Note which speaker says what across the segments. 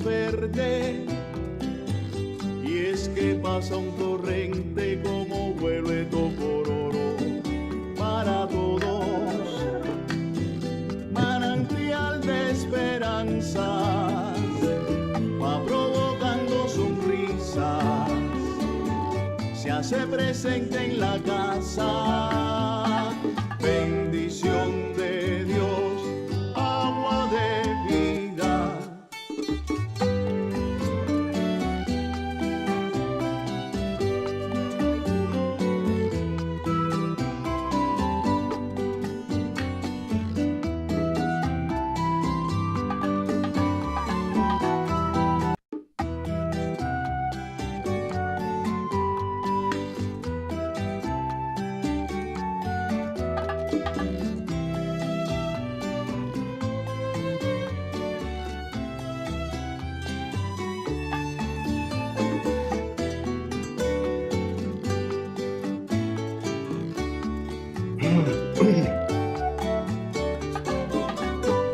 Speaker 1: verde. Y es que pasa un torrente como vuelo tocororo para todos, manantial de esperanzas, va provocando sonrisas, se hace presente en la casa, bendición de Dios, agua de vida.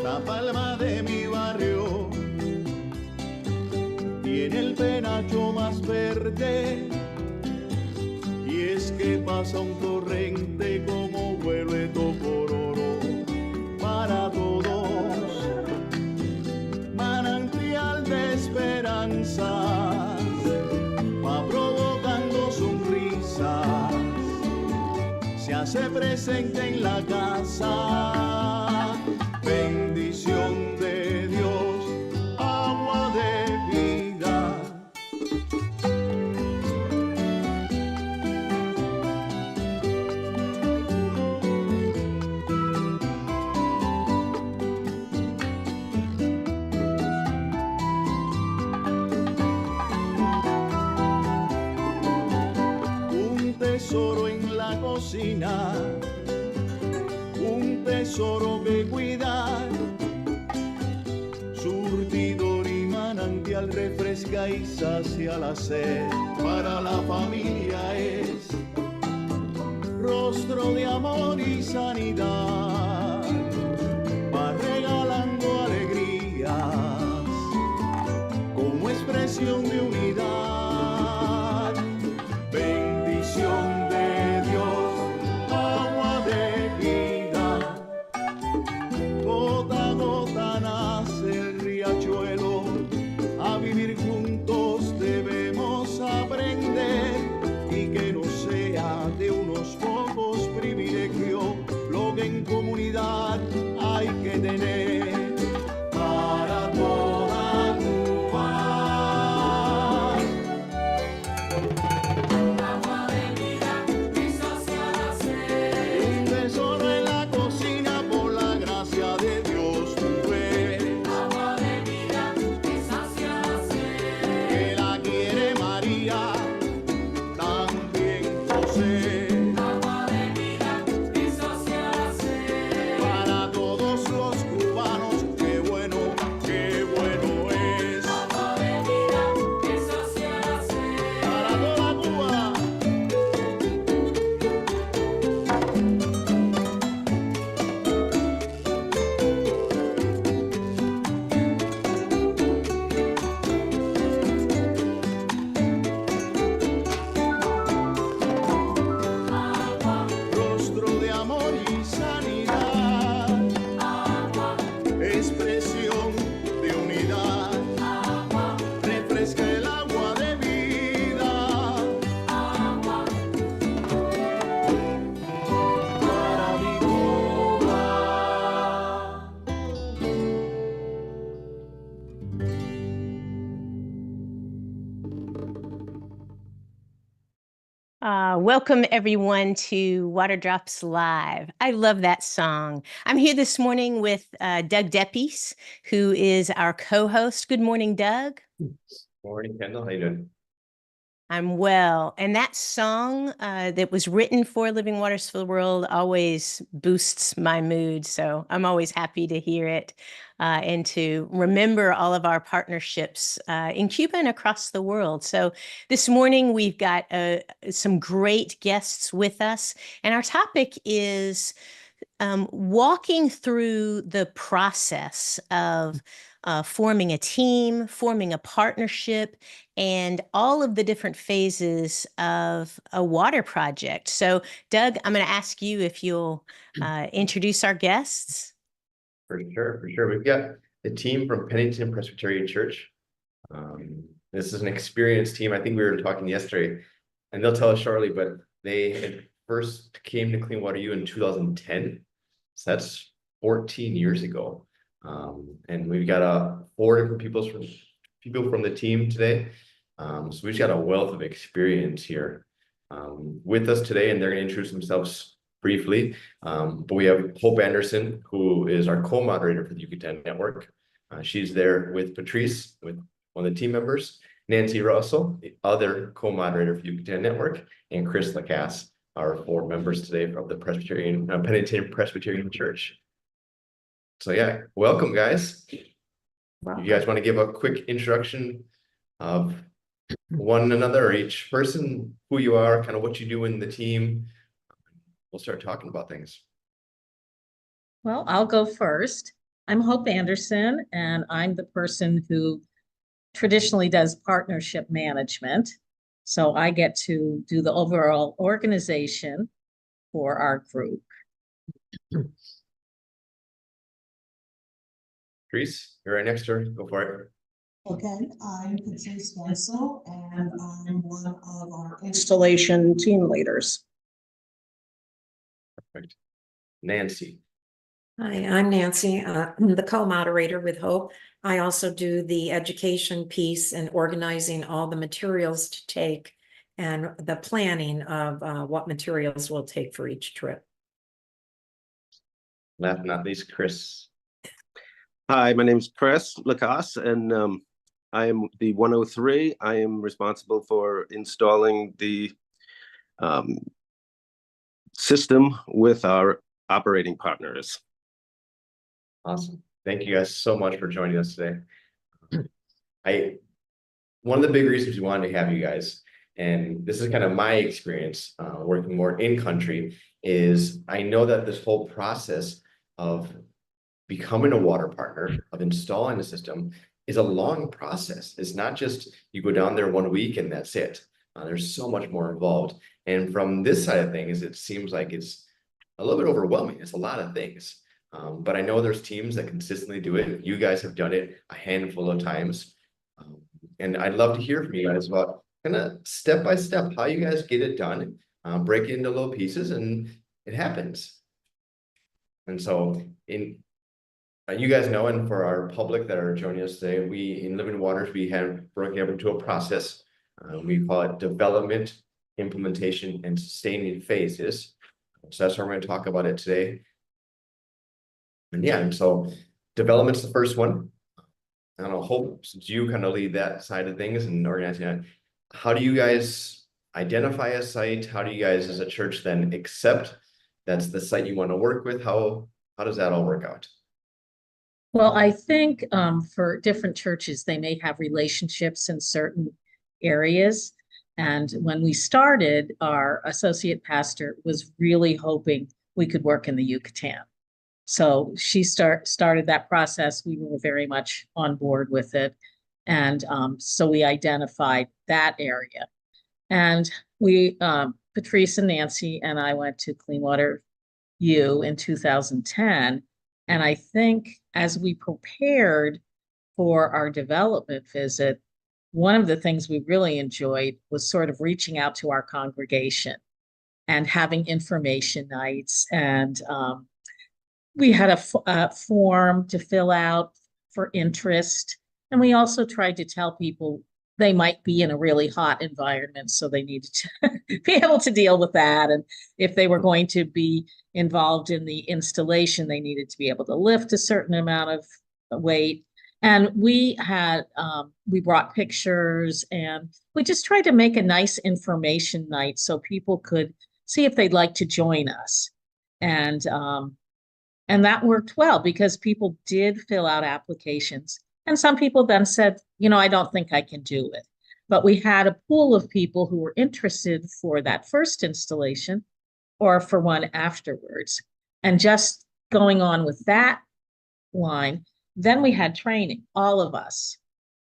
Speaker 1: La palma de mi barrio tiene el penacho más verde, y es que pasa un torrente como vuelo tocororo para todos, manantial de esperanzas, va provocando sonrisas, se hace presente en la casa, bendición de Dios, agua de vida. Un tesoro en la cocina, un tesoro que cuidar, surtidor y manantial refresca y sacia la sed, para la familia es rostro de amor y sanidad, va regalando alegrías como expresión de unidad, bendición de Dios, agua de vida, gota a gota nace el riachuelo, a vivir juntos debemos aprender, y que no sea de unos pocos privilegio lo que en comunidad hay que tener para toda Cuba.
Speaker 2: Agua de vida que sacia la sed.
Speaker 1: Un tesoro en la cocina por la gracia de Dios tú eres,
Speaker 2: Agua de vida que sacia la sed.
Speaker 1: que la quiere María, también José,
Speaker 2: Agua de vida que sacia la sed.
Speaker 1: para todos los cubanos, qué bueno es,
Speaker 2: Agua de vida que sacia la sed.
Speaker 1: para toda Cuba.
Speaker 2: Agua,
Speaker 1: Rostro de amor y sanidad,
Speaker 2: agua,
Speaker 1: expresión de unidad,
Speaker 2: agua,
Speaker 1: refresca el agua de vida,
Speaker 2: agua.
Speaker 1: para mi Cuba.
Speaker 3: Welcome everyone to Water Drops Live. I love that song. I'm here this morning with Doug Deppies, who is our co-host. Good morning, Doug.
Speaker 4: Morning, Kendall. How you doing?
Speaker 3: I'm well. And that song that was written for Living Waters for the World always boosts my mood. So I'm always happy to hear it and to remember all of our partnerships in Cuba and across the world. So this morning we've got some great guests with us. And our topic is walking through the process of forming a team, forming a partnership, and all of the different phases of a water project. So, Doug, I'm going to ask you if you'll introduce our guests.
Speaker 4: For sure. We've got the team from Pennington Presbyterian Church. This is an experienced team. I think we were talking yesterday, and they'll tell us shortly, but they had first came to Clean Water U in 2010. So that's 14 years ago. And we've got 4 different people from the team today. So we've got a wealth of experience here with us today, and they're going to introduce themselves briefly. But we have Hope Anderson, who is our co-moderator for the Yucatán network. She's there with Patrice, with one of the team members, Nancy Russell, the other co-moderator for Yucatán network, and Chris Lacasse, our 4 members today from the Pennington Presbyterian Church. So yeah, welcome guys. You guys want to give a quick introduction of one another, or each person, who you are, kind of what you do in the team? We'll start talking about things.
Speaker 5: Well, I'll go first. I'm Hope Anderson, and I'm the person who traditionally does partnership management. So I get to do the overall organization for our group.
Speaker 4: Patrice, you're right next to her. Go for it.
Speaker 6: Okay, I'm Patrice Wenzel, and I'm one of our installation team leaders.
Speaker 4: Perfect. Nancy.
Speaker 7: Hi, I'm Nancy. I'm the co-moderator with Hope. I also do the education piece and organizing all the materials to take and the planning of what materials we'll take for each trip.
Speaker 4: Last but not least, Chris.
Speaker 8: Hi, my name is Chris Lacasse, and I am the 103. I am responsible for installing the system with our operating partners.
Speaker 4: Awesome. Thank you guys so much for joining us today. One of the big reasons we wanted to have you guys, and this is kind of my experience working more in country, is I know that this whole process of becoming a water partner, of installing the system, is a long process. It's not just you go down there 1 week and that's it. There's so much more involved. And from this side of things, it seems like it's a little bit overwhelming. It's a lot of things. But I know there's teams that consistently do it. You guys have done it a handful of times. And I'd love to hear from you guys about kind of step by step how you guys get it done, break it into little pieces, and it happens. And so you guys know, and for our public that are joining us today, we in Living Waters, we have broken up into a process. We call it development, implementation, and sustaining phases. So that's what we're going to talk about it today. And yeah, and so development's the first one. I don't know, Hope, since you kind of lead that side of things and organizing that, how do you guys identify a site? How do you guys as a church then accept that's the site you want to work with? How does that all work out?
Speaker 5: Well, I think for different churches, they may have relationships in certain areas. And when we started, our associate pastor was really hoping we could work in the Yucatán. So she started that process. We were very much on board with it. And so we identified that area. And we, Patrice and Nancy and I went to Clean Water U in 2010. And I think as we prepared for our development visit, one of the things we really enjoyed was sort of reaching out to our congregation and having information nights. And we had a form to fill out for interest. And we also tried to tell people they might be in a really hot environment, so they needed to be able to deal with that. And if they were going to be involved in the installation, they needed to be able to lift a certain amount of weight. And we had, we brought pictures, and we just tried to make a nice information night so people could see if they'd like to join us. And that worked well because people did fill out applications. And some people then said, you know, I don't think I can do it. But we had a pool of people who were interested for that first installation or for one afterwards. And just going on with that line, then we had training, all of us.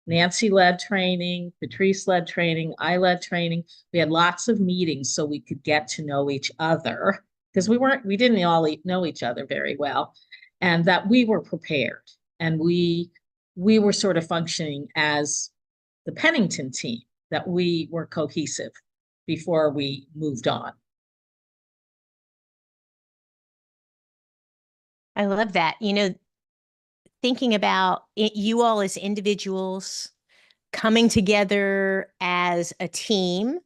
Speaker 5: Nancy led training, Patrice led training, I led training. We had lots of meetings so we could get to know each other because we didn't all know each other very well, and that we were prepared, and we were sort of functioning as the Pennington team, that we were cohesive before we moved on.
Speaker 3: I love that. You know, thinking about it, you all as individuals coming together as a team,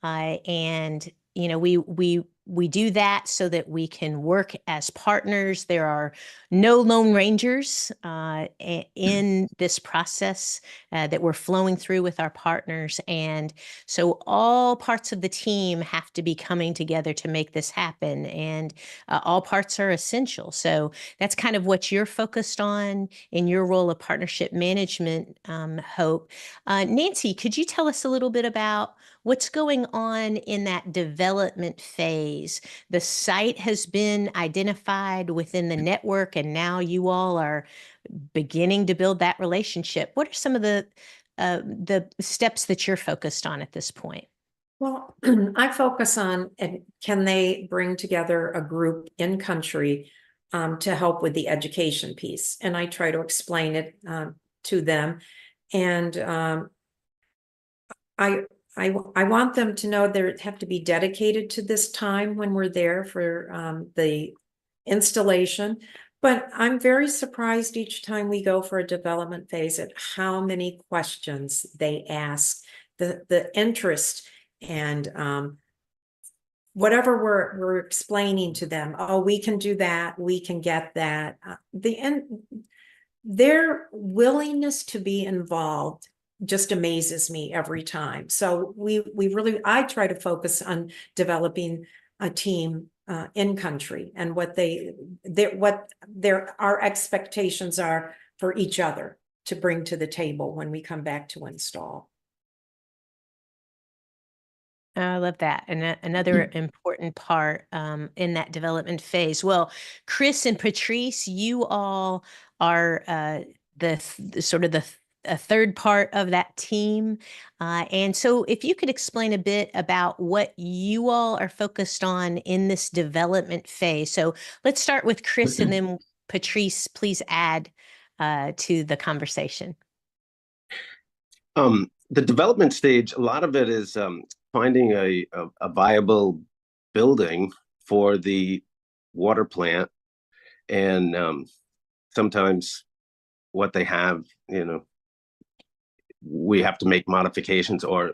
Speaker 3: and you know, we do that so that we can work as partners. There are no lone rangers in this process that we're flowing through with our partners. And so all parts of the team have to be coming together to make this happen. And all parts are essential. So that's kind of what you're focused on in your role of partnership management, Hope. Nancy, could you tell us a little bit about what's going on in that development phase? The site has been identified within the network, and now you all are beginning to build that relationship. What are some of the steps that you're focused on at this point?
Speaker 7: Well, I focus on, can they bring together a group in country to help with the education piece? And I try to explain it to them. And I want them to know they have to be dedicated to this time when we're there for the installation. But I'm very surprised each time we go for a development phase at how many questions they ask, the interest, and whatever we're explaining to them. Oh, we can do that. We can get that. Their willingness to be involved just amazes me every time. So I try to focus on developing a team in country, and what our expectations are for each other to bring to the table when we come back to install.
Speaker 3: I love that. And another important part in that development phase. Well, Chris and Patrice, you all are a third part of that team. And so if you could explain a bit about what you all are focused on in this development phase. So let's start with Chris, and then Patrice, please add to the conversation.
Speaker 8: The development stage, a lot of it is finding a viable building for the water plant. And sometimes what they have, you know, we have to make modifications or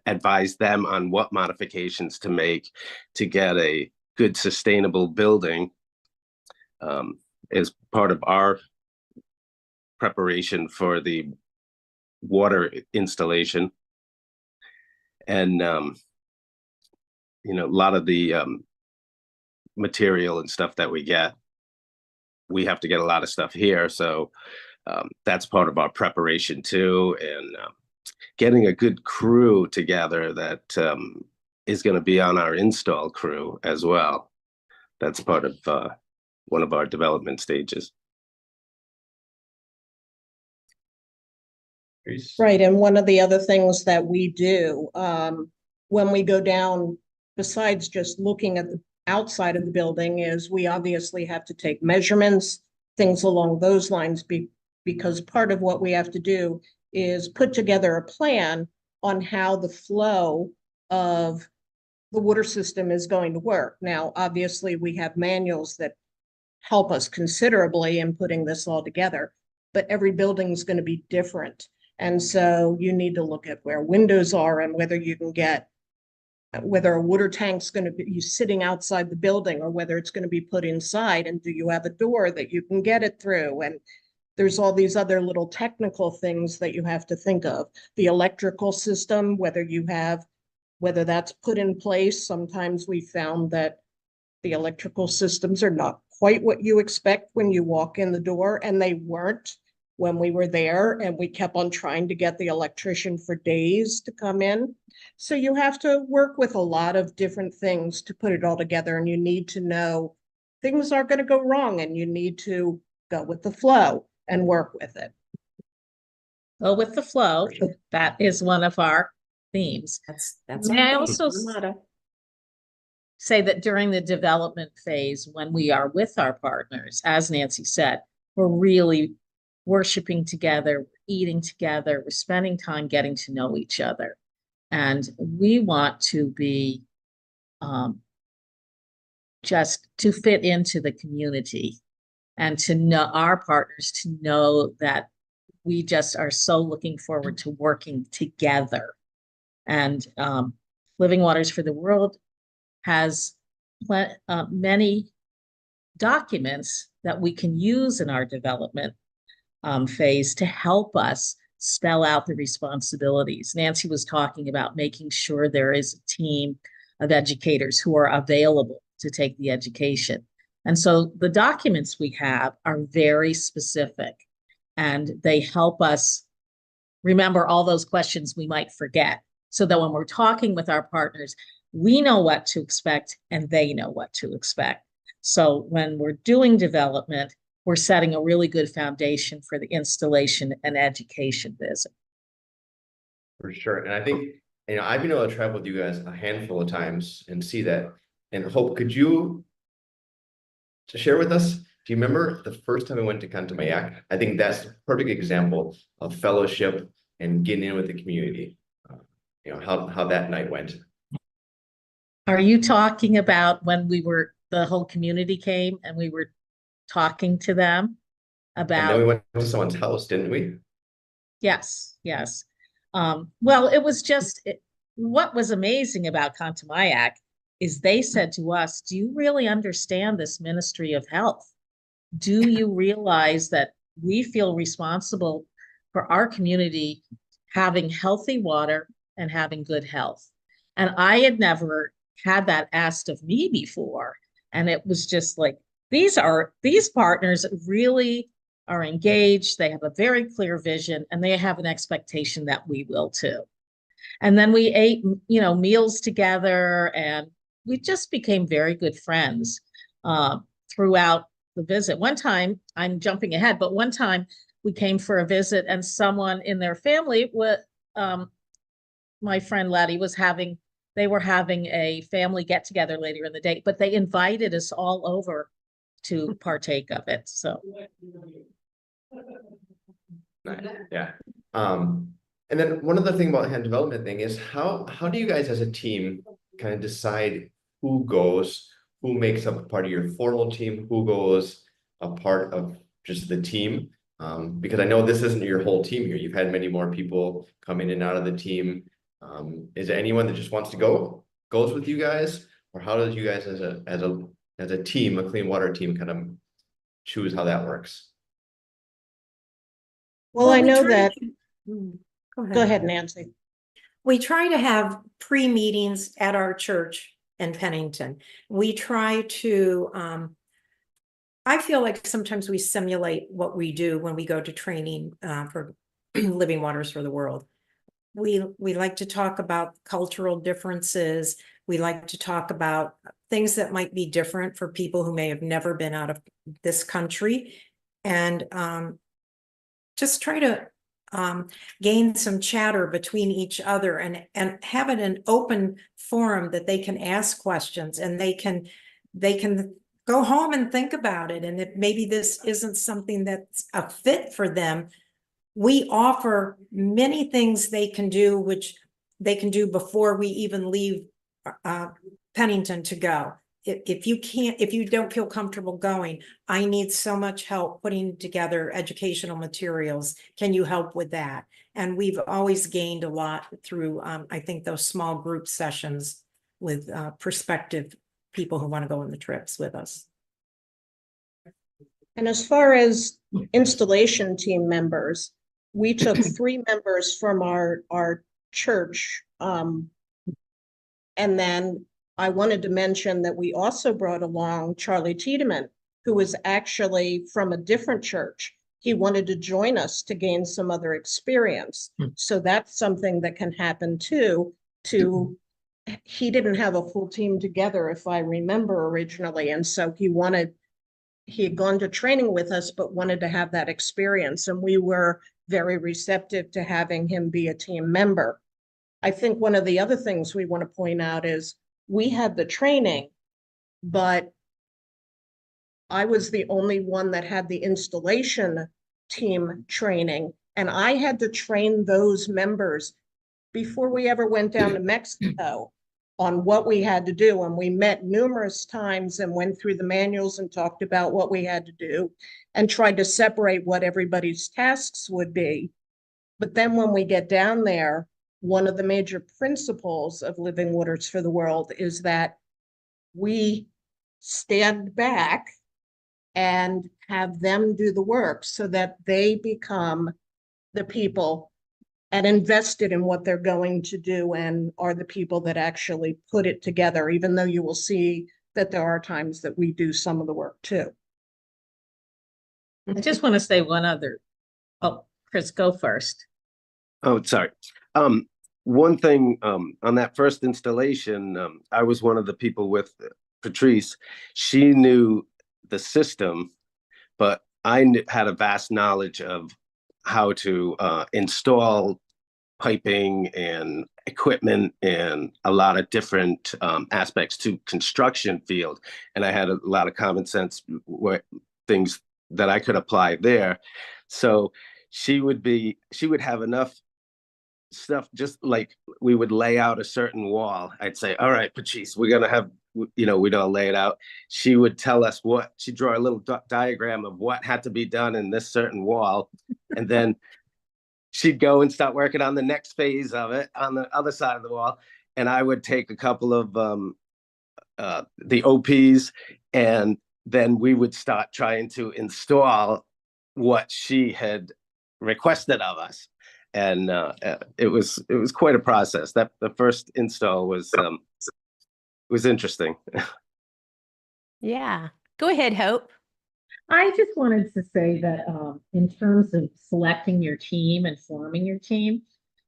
Speaker 8: advise them on what modifications to make to get a good sustainable building as part of our preparation for the water installation. And you know, a lot of the material and stuff that we have to get a lot of stuff here, so that's part of our preparation too. And getting a good crew together that is going to be on our install crew as well. That's part of one of our development stages.
Speaker 6: Right, and one of the other things that we do when we go down, besides just looking at the outside of the building, is we obviously have to take measurements, things along those lines, because part of what we have to do is put together a plan on how the flow of the water system is going to work. Now, obviously, we have manuals that help us considerably in putting this all together, but every building is going to be different. And so you need to look at where windows are and whether you can get, whether a water tank's going to be sitting outside the building or whether it's going to be put inside, and do you have a door that you can get it through? And there's all these other little technical things that you have to think of. The electrical system, whether that's put in place. Sometimes we found that the electrical systems are not quite what you expect when you walk in the door, and they weren't when we were there, and we kept on trying to get the electrician for days to come in. So you have to work with a lot of different things to put it all together, and you need to know things are going to go wrong and you need to go with the flow and work with it.
Speaker 5: Go with the flow. That is one of our themes.
Speaker 7: That's.
Speaker 5: May I
Speaker 7: our
Speaker 5: also
Speaker 7: motto.
Speaker 5: say that during the development phase, when we are with our partners, as Nancy said, we're really worshiping together, eating together, we're spending time getting to know each other. And we want to be just to fit into the community and to know our partners, to know that we just are so looking forward to working together. And Living Waters for the World has many documents that we can use in our development phase to help us spell out the responsibilities. Nancy was talking about making sure there is a team of educators who are available to take the education. And so the documents we have are very specific, and they help us remember all those questions we might forget, so that when we're talking with our partners, we know what to expect and they know what to expect. So when we're doing development, we're setting a really good foundation for the installation and education visit.
Speaker 4: For sure. And I think, I've been able to travel with you guys a handful of times and see that. And Hope, could you share with us, do you remember the first time I went to Cantamayac? I think that's a perfect example of fellowship and getting in with the community. How that night went.
Speaker 5: Are you talking about when the whole community came and we were talking to them about?
Speaker 4: And then we went to someone's house, didn't we?
Speaker 5: Yes. Well, it was just, what was amazing about Cantamayac is they said to us, do you really understand this ministry of health? Do you realize that we feel responsible for our community having healthy water and having good health? And I had never had that asked of me before. And it was just like, these partners really are engaged. They have a very clear vision and they have an expectation that we will too. And then we ate, meals together, and we just became very good friends throughout the visit. One time, I'm jumping ahead, but one time we came for a visit and someone in their family, my friend Letty they were having a family get together later in the day, but they invited us all over to partake of it. So.
Speaker 4: Nice. Yeah. And then one other thing about the hand development thing is how do you guys as a team kind of decide who goes, who makes up a part of your formal team, who goes a part of just the team? Because I know this isn't your whole team here. You've had many more people come in and out of the team. Is there anyone that just wants to goes with you guys, or how does you guys as a team, a clean water team, kind of choose how that works?
Speaker 6: Well, I know that.
Speaker 7: Go
Speaker 6: ahead, Nancy.
Speaker 7: We try to have pre-meetings at our church in Pennington. We try to, I feel like sometimes we simulate what we do when we go to training for Living Waters for the World. We like to talk about cultural differences. We like to talk about things that might be different for people who may have never been out of this country, and just try to gain some chatter between each other and have it an open forum that they can ask questions, and they can go home and think about it. And if maybe this isn't something that's a fit for them, we offer many things they can do, which they can do before we even leave Pennington to go. If you don't feel comfortable going, I need so much help putting together educational materials. Can you help with that? And we've always gained a lot through, I think, those small group sessions with prospective people who want to go on the trips with us.
Speaker 6: And as far as installation team members, we took 3 members from our church. And then I wanted to mention that we also brought along Charlie Tiedemann, who was actually from a different church. He wanted to join us to gain some other experience. So that's something that can happen too, to he didn't have a full team together, if I remember originally. And so he had gone to training with us, but wanted to have that experience. And we were very receptive to having him be a team member. I think one of the other things we want to point out is we had the training, but I was the only one that had the installation team training. And I had to train those members before we ever went down to Mexico on what we had to do. And we met numerous times and went through the manuals and talked about what we had to do and tried to separate what everybody's tasks would be. But then when we get down there, one of the major principles of Living Waters for the World is that we stand back and have them do the work so that they become the people and invested in what they're going to do and are the people that actually put it together, even though you will see that there are times that we do some of the work too.
Speaker 5: I just want to say one other. Oh, Chris, go first.
Speaker 8: Oh, sorry. One thing, on that first installation, I was one of the people with Patrice. She knew the system, but I had a vast knowledge of how to install piping and equipment and a lot of different aspects to construction field. And I had a lot of common sense things that I could apply there. So she would have enough stuff, just like we would lay out a certain wall. I'd say, all right, Patrice, we're going to have, we'd all lay it out. She would tell us she'd draw a little diagram of what had to be done in this certain wall. And then she'd go and start working on the next phase of it on the other side of the wall. And I would take a couple of the OPs, and then we would start trying to install what she had requested of us. And it was quite a process. That the first install was interesting.
Speaker 3: Yeah. Go ahead, Hope.
Speaker 5: I just wanted to say that in terms of selecting your team and forming your team,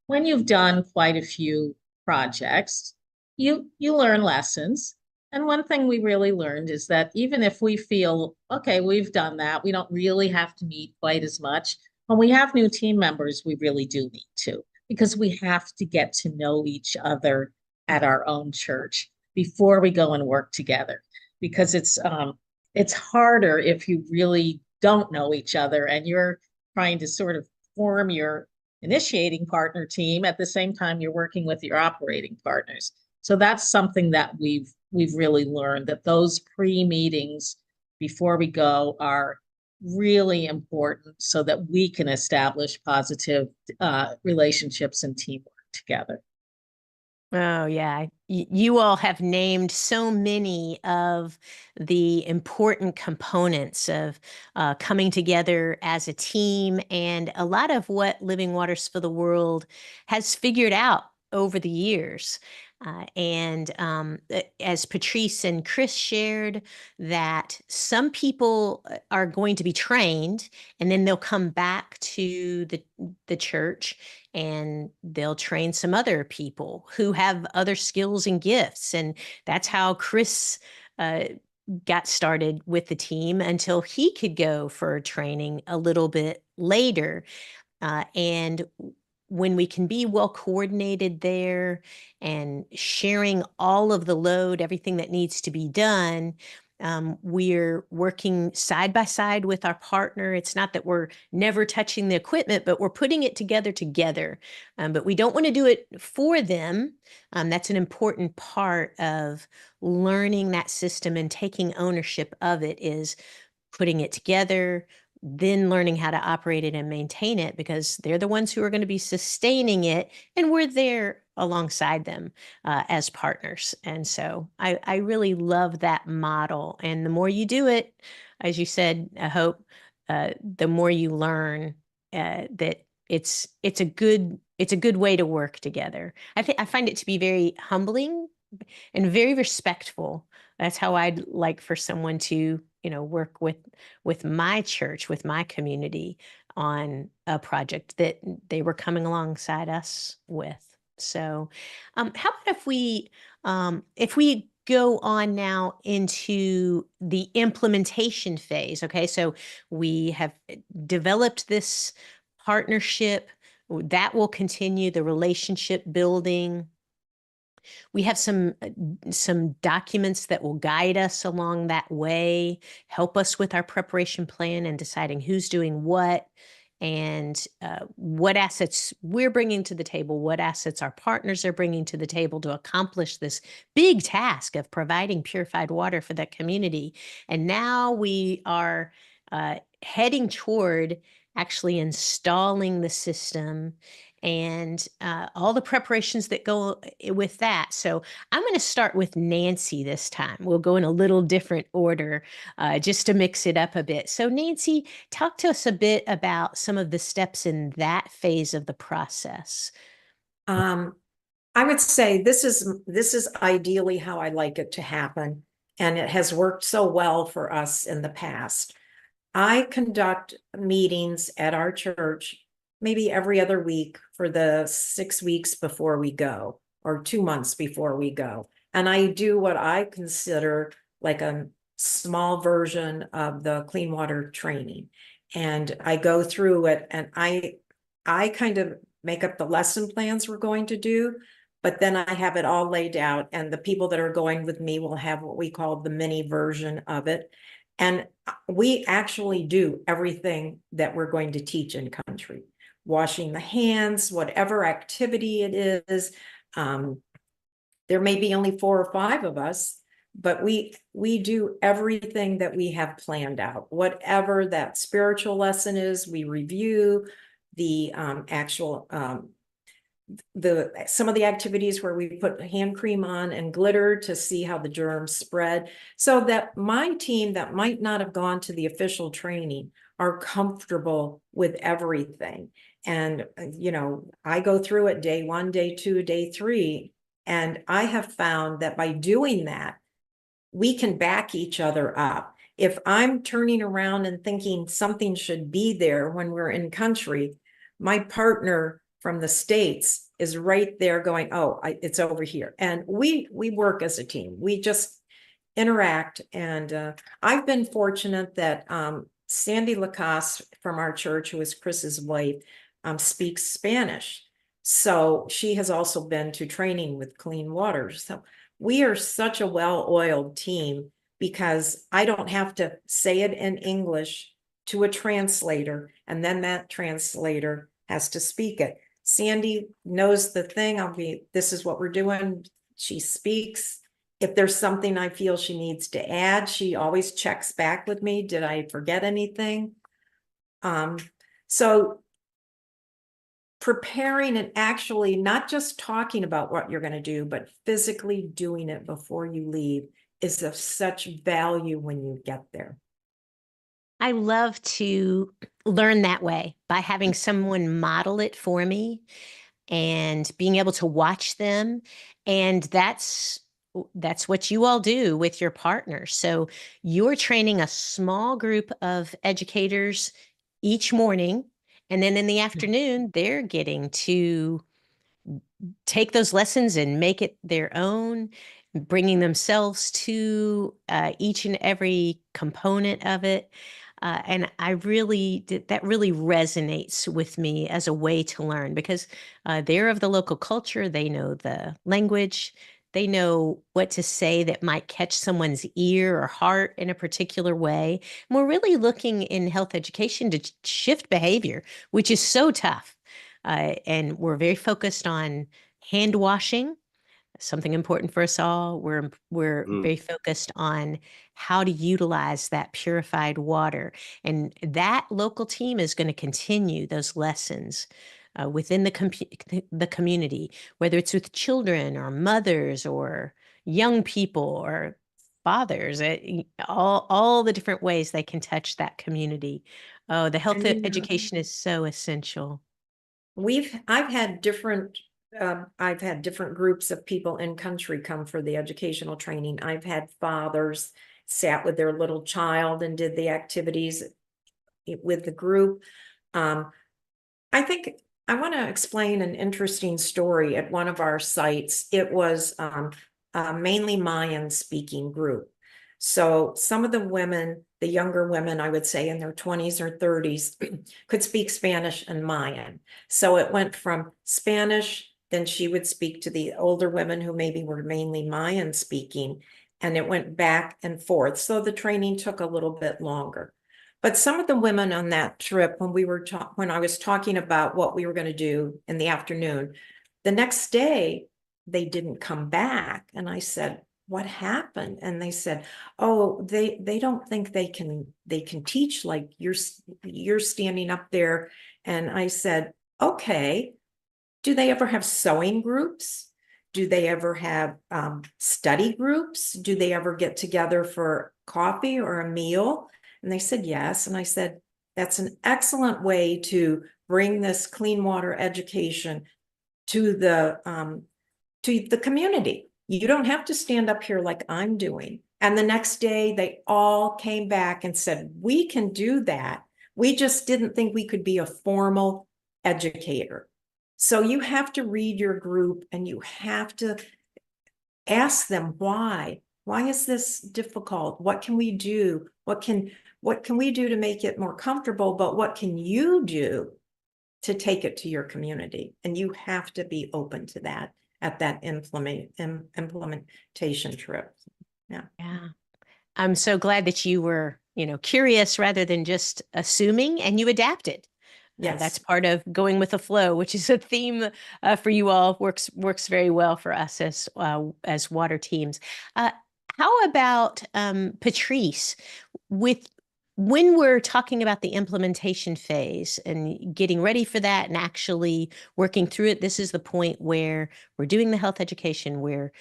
Speaker 5: when you've done quite a few projects, you learn lessons. And one thing we really learned is that even if we feel, okay, we've done that, we don't really have to meet quite as much. When we have new team members, we really do need to, because we have to get to know each other at our own church before we go and work together, because it's harder if you really don't know each other and you're trying to sort of form your initiating partner team at the same time you're working with your operating partners. So that's something that we've really learned, that those pre-meetings before we go are really important so that we can establish positive relationships and teamwork together.
Speaker 3: Oh, yeah. You all have named so many of the important components of coming together as a team, and a lot of what Living Waters for the World has figured out over the years. And as Patrice and Chris shared, that some people are going to be trained and then they'll come back to the church and they'll train some other people who have other skills and gifts. And that's how Chris got started with the team until he could go for training a little bit later. And when we can be well coordinated there and sharing all of the load, everything that needs to be done, we're working side by side with our partner. It's not that we're never touching the equipment, but we're putting it together. But we don't want to do it for them. That's an important part of learning that system and taking ownership of it, is putting it together, then learning how to operate it and maintain it, because they're the ones who are going to be sustaining it, and we're there alongside them as partners. And so I really love that model. And the more you do it, as you said, I hope, the more you learn that it's a good way to work together. I find it to be very humbling and very respectful. That's how I'd like for someone to, work with my church, with my community on a project that they were coming alongside us with. So, how about if we go on now into the implementation phase? Okay, so we have developed this partnership that will continue the relationship building. We have some documents that will guide us along that way, help us with our preparation plan and deciding who's doing what, and what assets we're bringing to the table, what assets our partners are bringing to the table to accomplish this big task of providing purified water for that community. And now we are heading toward actually installing the system and all the preparations that go with that. So I'm going to start with Nancy this time. We'll go in a little different order just to mix it up a bit. So Nancy, talk to us a bit about some of the steps in that phase of the process.
Speaker 7: I would say this is ideally how I like it to happen, and it has worked so well for us in the past. I conduct meetings at our church maybe every other week for the 6 weeks before we go, or 2 months before we go. And I do what I consider like a small version of the clean water training. And I go through it, and I kind of make up the lesson plans we're going to do, but then I have it all laid out, and the people that are going with me will have what we call the mini version of it. And we actually do everything that we're going to teach in country. Washing the hands, whatever activity it is. There may be only 4 or 5 of us, but we do everything that we have planned out. Whatever that spiritual lesson is, we review the actual some of the activities where we put hand cream on and glitter to see how the germs spread, so that my team that might not have gone to the official training are comfortable with everything. And, you know, I go through it day 1, day 2, day 3, and I have found that by doing that, we can back each other up. If I'm turning around and thinking something should be there when we're in country, my partner from the States is right there going, oh, it's over here. And we work as a team. We just interact. And I've been fortunate that Sandy Lacoste from our church, who is Chris's wife, speaks Spanish. So she has also been to training with Clean Water. So we are such a well-oiled team, because I don't have to say it in English to a translator, and then that translator has to speak it. Sandy knows the thing. This is what we're doing. She speaks. If there's something I feel she needs to add, she always checks back with me. Did I forget anything? So preparing and actually not just talking about what you're going to do, but physically doing it before you leave is of such value when you get there.
Speaker 3: I love to learn that way by having someone model it for me and being able to watch them. And that's what you all do with your partners. So you're training a small group of educators each morning, and then in the afternoon, they're getting to take those lessons and make it their own, bringing themselves to each and every component of it. And that really resonates with me as a way to learn, because they're of the local culture. They know the language. They know what to say that might catch someone's ear or heart in a particular way. And we're really looking in health education to shift behavior, which is so tough. And we're very focused on hand washing, something important for us all. We're very focused on how to utilize that purified water. And that local team is going to continue those lessons within the community, whether it's with children or mothers or young people or fathers, all the different ways they can touch that community. Oh, the health education is so essential.
Speaker 7: I've had different groups of people in country come for the educational training. I've had fathers sat with their little child and did the activities with the group. I think I want to explain an interesting story at one of our sites. It was a mainly Mayan speaking group. So some of the women, the younger women, I would say in their 20s or 30s, could speak Spanish and Mayan. So it went from Spanish, then she would speak to the older women who maybe were mainly Mayan speaking, and it went back and forth. So the training took a little bit longer. But some of the women on that trip, when I was talking about what we were going to do in the afternoon, the next day they didn't come back, and I said, "What happened?" And they said, "Oh, they don't think they can teach like you're standing up there." And I said, "Okay, do they ever have sewing groups? Do they ever have study groups? Do they ever get together for coffee or a meal?" And they said, yes. And I said, that's an excellent way to bring this clean water education to the community. You don't have to stand up here like I'm doing. And the next day they all came back and said, we can do that. We just didn't think we could be a formal educator. So you have to read your group and you have to ask them why. Why is this difficult? What can we do? What can we do to make it more comfortable? But what can you do to take it to your community? And you have to be open to that at that implementation trip. Yeah.
Speaker 3: Yeah. I'm so glad that you were, curious rather than just assuming, and you adapted.
Speaker 7: Yes.
Speaker 3: That's part of going with the flow, which is a theme for you all. Works very well for us as water teams. How about Patrice? When we're talking about the implementation phase and getting ready for that and actually working through it, this is the point where we're doing the health education, we're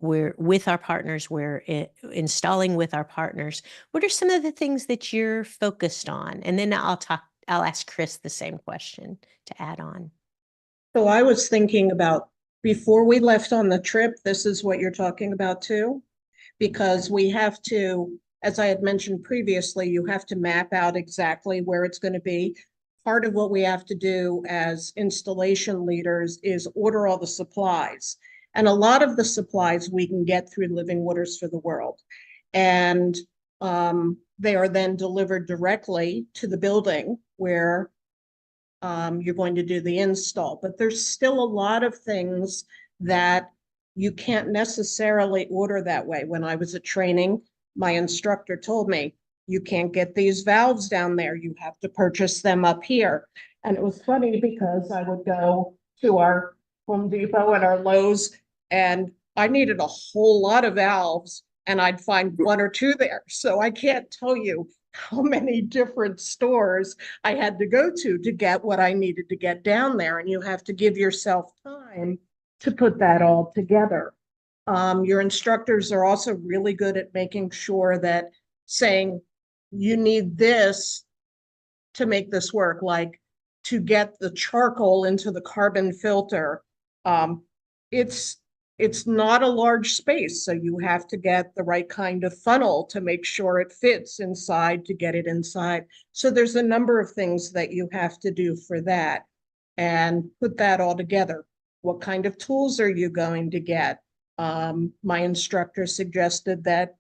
Speaker 3: with our partners, we're installing with our partners. What are some of the things that you're focused on? And then I'll ask Chris the same question to add on.
Speaker 6: So I was thinking about before we left on the trip, this is what you're talking about too, because we have to, as I had mentioned previously, you have to map out exactly where it's going to be. Part of what we have to do as installation leaders is order all the supplies. And a lot of the supplies we can get through Living Waters for the World. And they are then delivered directly to the building where you're going to do the install. But there's still a lot of things that you can't necessarily order that way. When I was at training, my instructor told me, you can't get these valves down there. You have to purchase them up here. And it was funny because I would go to our Home Depot and our Lowe's, and I needed a whole lot of valves, and I'd find one or two there. So I can't tell you how many different stores I had to go to get what I needed to get down there. And you have to give yourself time to put that all together. Your instructors are also really good at making sure that saying you need this to make this work, like to get the charcoal into the carbon filter. It's not a large space, so you have to get the right kind of funnel to make sure it fits inside to get it inside. So there's a number of things that you have to do for that and put that all together. What kind of tools are you going to get? My instructor suggested that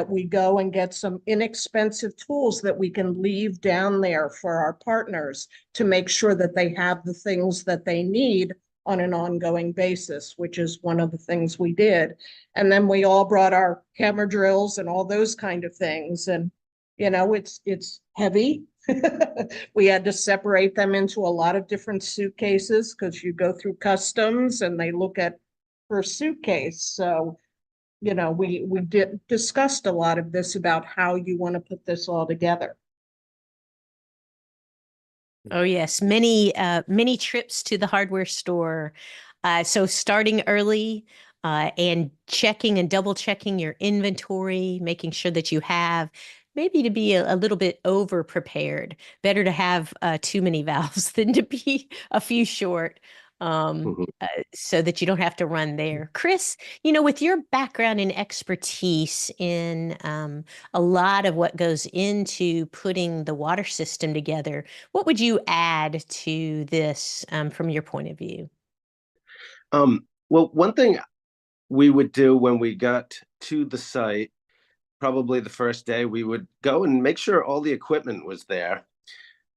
Speaker 6: we go and get some inexpensive tools that we can leave down there for our partners to make sure that they have the things that they need on an ongoing basis, which is one of the things we did. And then we all brought our hammer drills and all those kind of things. And, it's heavy. We had to separate them into a lot of different suitcases because you go through customs and they look at per suitcase. So, we discussed a lot of this about how you want to put this all together.
Speaker 3: Oh yes, many trips to the hardware store. So starting early and checking and double checking your inventory, making sure that you have maybe to be a little bit over prepared. Better to have too many valves than to be a few short.
Speaker 8: Mhm.
Speaker 3: so that you don't have to run there. Chris, you know, with your background and expertise in a lot of what goes into putting the water system together, what would you add to this from your point of view?
Speaker 8: Well, one thing we would do when we got to the site, probably the first day, we would go and make sure all the equipment was there.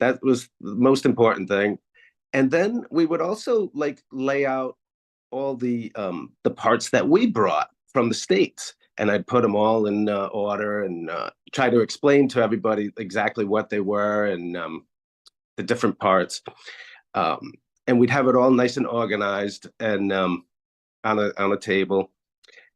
Speaker 8: That was the most important thing. And then we would also like lay out all the parts that we brought from the States. And I'd put them all in order and try to explain to everybody exactly what they were and the different parts. And we'd have it all nice and organized and on a table.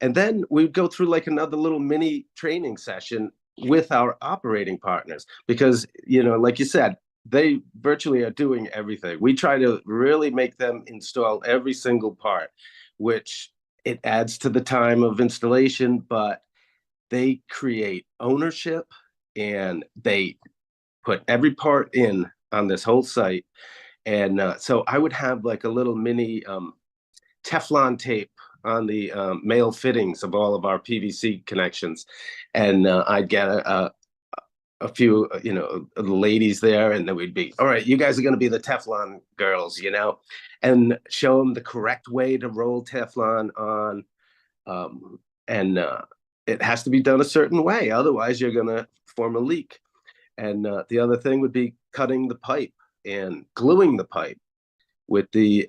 Speaker 8: And then we'd go through like another little mini training session with our operating partners because, you know, like you said, they virtually are doing everything. We try to really make them install every single part, which it adds to the time of installation, but they create ownership and they put every part in on this whole site. And so I would have like a little mini Teflon tape on the male fittings of all of our PVC connections. And I'd get a few, you know, ladies there, and then we'd be, all right, you guys are going to be the Teflon girls, you know, and show them the correct way to roll Teflon on. And it has to be done a certain way. Otherwise, you're going to form a leak. And the other thing would be cutting the pipe and gluing the pipe with the,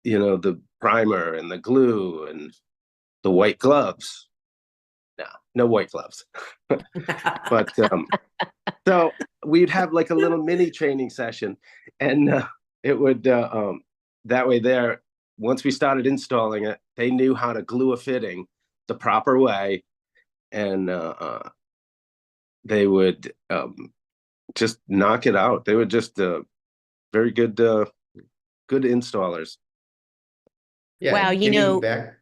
Speaker 8: you know, the primer and the glue and the white gloves. No white gloves. But so we'd have like a little mini training session, and it would that way there. Once we started installing it, they knew how to glue a fitting the proper way, and they would just knock it out. They were just very good installers.
Speaker 4: Yeah,
Speaker 3: Wow, you
Speaker 4: getting
Speaker 3: know,
Speaker 4: back.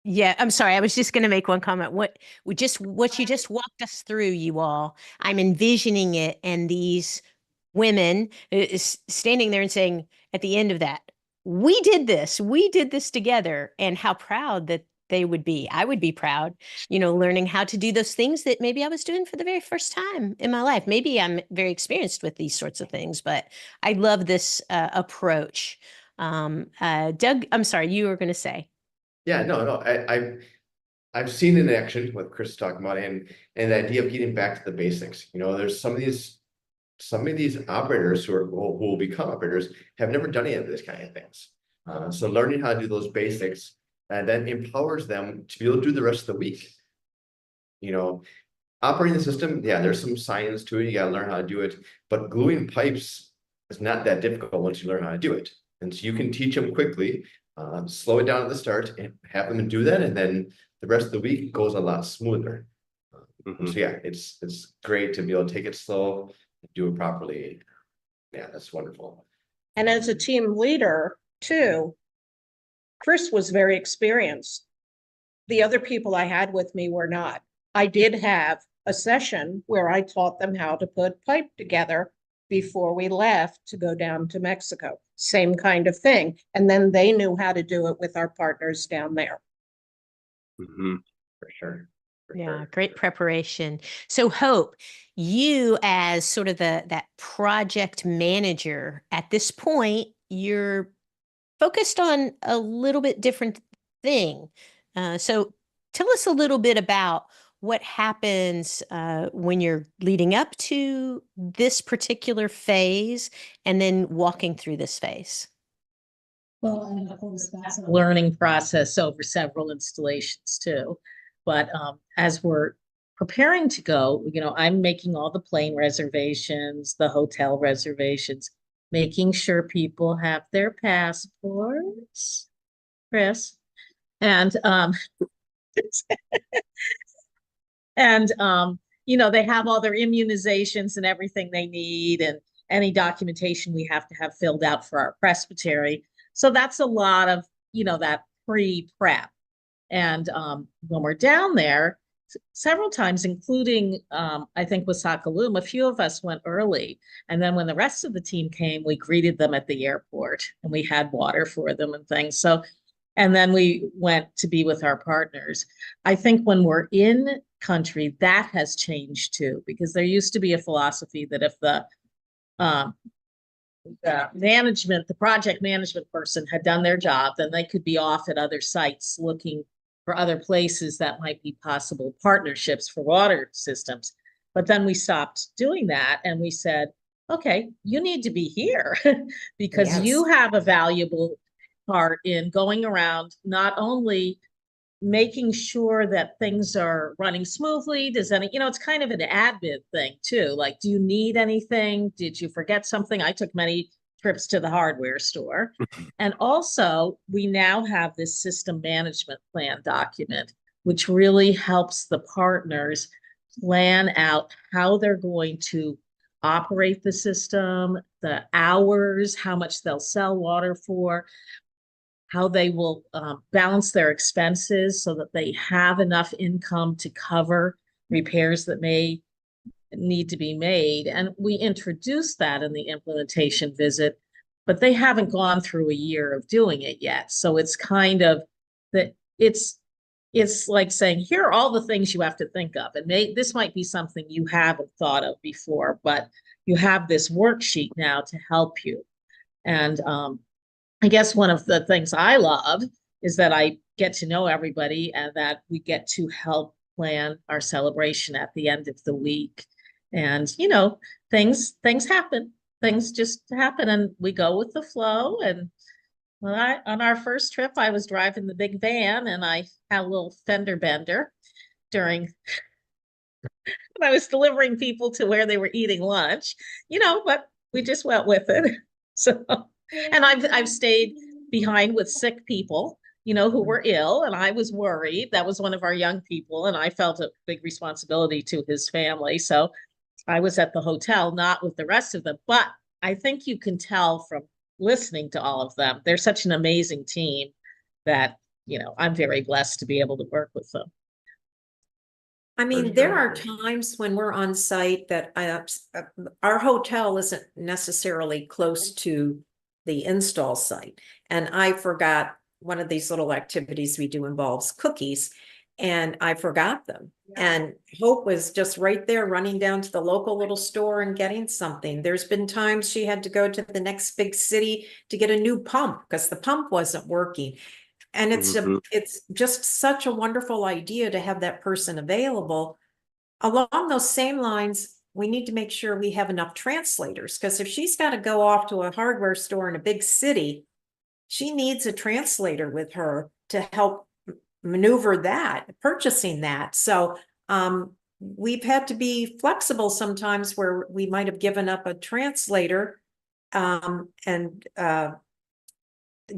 Speaker 3: yeah, I'm sorry. I was just going to make one comment. What you just walked us through, you all, I'm envisioning it, and these women standing there and saying at the end of that, we did this together, and how proud that they would be. I would be proud, you know, learning how to do those things that maybe I was doing for the very first time in my life. Maybe I'm very experienced with these sorts of things, but I love this approach. Doug, I'm sorry, you were going to say.
Speaker 4: Yeah, no, I've seen in action what Chris is talking about, and the idea of getting back to the basics. You know, there's some of these operators who will become operators have never done any of this kind of things. So learning how to do those basics and then empowers them to be able to do the rest of the week. You know, operating the system, yeah, there's some science to it. You got to learn how to do it, but gluing pipes is not that difficult once you learn how to do it. And so you can teach them quickly, slow it down at the start and have them do that. And then the rest of the week goes a lot smoother. So yeah, it's great to be able to take it slow, do it properly. Yeah, that's wonderful.
Speaker 6: And as a team leader too, Chris was very experienced. The other people I had with me were not. I did have a session where I taught them how to put pipe together before we left to go down to Mexico. Same kind of thing. And then they knew how to do it with our partners down there.
Speaker 4: For sure.
Speaker 3: Yeah, great preparation. So Hope, you as sort of that project manager at this point, you're focused on a little bit different thing. So tell us a little bit about what happens when you're leading up to this particular phase and then walking through this phase.
Speaker 5: Well, and of course, that's a learning process over several installations too. But as we're preparing to go, you know, I'm making all the plane reservations, the hotel reservations, making sure people have their passports, Chris, and and you know, they have all their immunizations and everything they need, and any documentation we have to have filled out for our presbytery. So that's a lot of, you know, that pre-prep. And when we're down there, several times, including I think with Sakalum, a few of us went early. And then when the rest of the team came, we greeted them at the airport and we had water for them and things. So, and then we went to be with our partners. I think when we're in country, that has changed too, because there used to be a philosophy that if the management, the project management person had done their job, then they could be off at other sites looking for other places that might be possible partnerships for water systems. But then we stopped doing that and we said, okay, you need to be here because
Speaker 7: Yes.
Speaker 5: you have a valuable part in going around, not only making sure that things are running smoothly. Does any, it's kind of an admin thing too. Like, do you need anything? Did you forget something? I took many trips to the hardware store. And also, we now have this system management plan document, which really helps the partners plan out how they're going to operate the system, the hours, how much they'll sell water for, how they will balance their expenses so that they have enough income to cover repairs that may need to be made. And we introduced that in the implementation visit, but they haven't gone through a year of doing it yet. So it's kind of that it's like saying, here are all the things you have to think of. And this might be something you haven't thought of before, but you have this worksheet now to help you. And I guess one of the things I love is that I get to know everybody and that we get to help plan our celebration at the end of the week. And, things happen. Things just happen and we go with the flow. And on our first trip, I was driving the big van and I had a little fender bender when I was delivering people to where they were eating lunch, but we just went with it. So, and I've stayed behind with sick people, who were ill, and I was worried. That was one of our young people, and I felt a big responsibility to his family. So I was at the hotel, not with the rest of them, but I think you can tell from listening to all of them, they're such an amazing team that, I'm very blessed to be able to work with them.
Speaker 7: I mean, there are times when we're on site that our hotel isn't necessarily close to the install site. And I forgot one of these little activities we do involves cookies, and I forgot them. And Hope was just right there running down to the local little store and getting something. There's been times she had to go to the next big city to get a new pump because the pump wasn't working. And it's just such a wonderful idea to have that person available. Along those same lines, we need to make sure we have enough translators, because if she's got to go off to a hardware store in a big city, she needs a translator with her to help maneuver that, purchasing that. So we've had to be flexible sometimes where we might have given up a translator and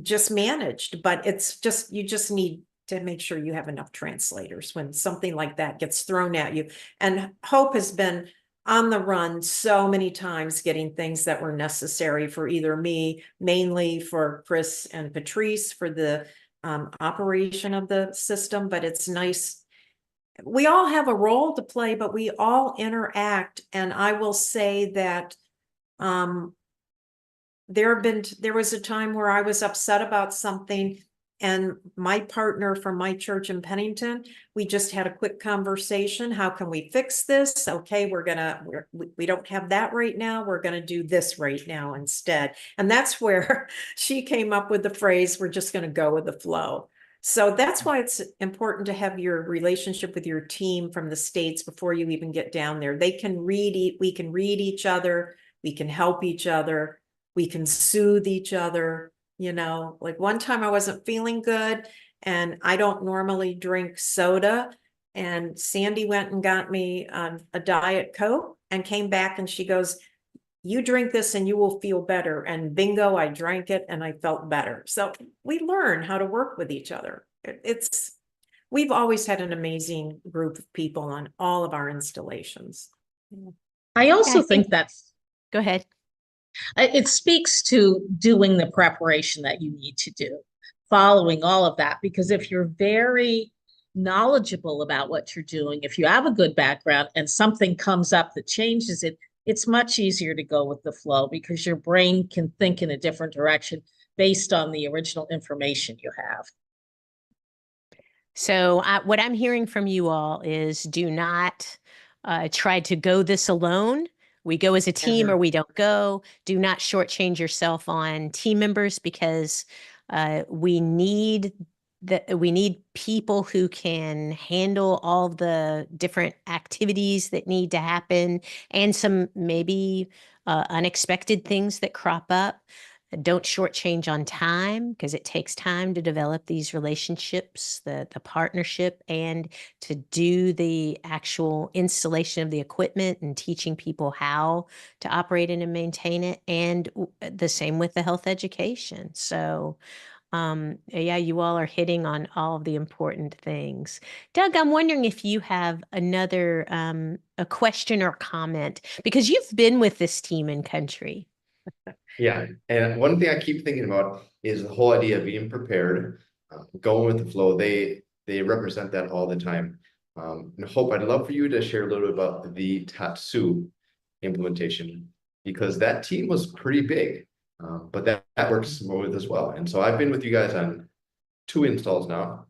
Speaker 7: just managed, but it's just, you just need to make sure you have enough translators when something like that gets thrown at you. And Hope has been on the run so many times getting things that were necessary for either me, mainly for Chris and Patrice for the operation of the system. But it's nice. We all have a role to play, but we all interact. And I will say that there was a time where I was upset about something, and my partner from my church in Pennington, we just had a quick conversation. How can we fix this? Okay, we don't have that right now. We're gonna do this right now instead. And that's where she came up with the phrase, we're just gonna go with the flow. So that's why it's important to have your relationship with your team from the States before you even get down there. We can read each other, we can help each other. We can soothe each other, like one time I wasn't feeling good and I don't normally drink soda, and Sandy went and got me a Diet Coke and came back and she goes, you drink this and you will feel better. And bingo, I drank it and I felt better. So we learn how to work with each other. We've always had an amazing group of people on all of our installations.
Speaker 5: I also think that's,
Speaker 3: Go ahead.
Speaker 5: it speaks to doing the preparation that you need to do, following all of that, because if you're very knowledgeable about what you're doing, if you have a good background and something comes up that changes it, it's much easier to go with the flow because your brain can think in a different direction based on the original information you have.
Speaker 3: So what I'm hearing from you all is do not try to go this alone. We go as a team or we don't go. Do not shortchange yourself on team members because we need people who can handle all the different activities that need to happen and some maybe unexpected things that crop up. Don't shortchange on time because it takes time to develop these relationships, the partnership, and to do the actual installation of the equipment and teaching people how to operate it and maintain it. And the same with the health education. So yeah, you all are hitting on all of the important things. Doug, I'm wondering if you have another a question or comment because you've been with this team in country.
Speaker 4: Yeah, and one thing I keep thinking about is the whole idea of being prepared, going with the flow. They represent that all the time. And Hope, I'd love for you to share a little bit about the Tatsu implementation because that team was pretty big, but that works smooth as well. And so I've been with you guys on 2 installs now,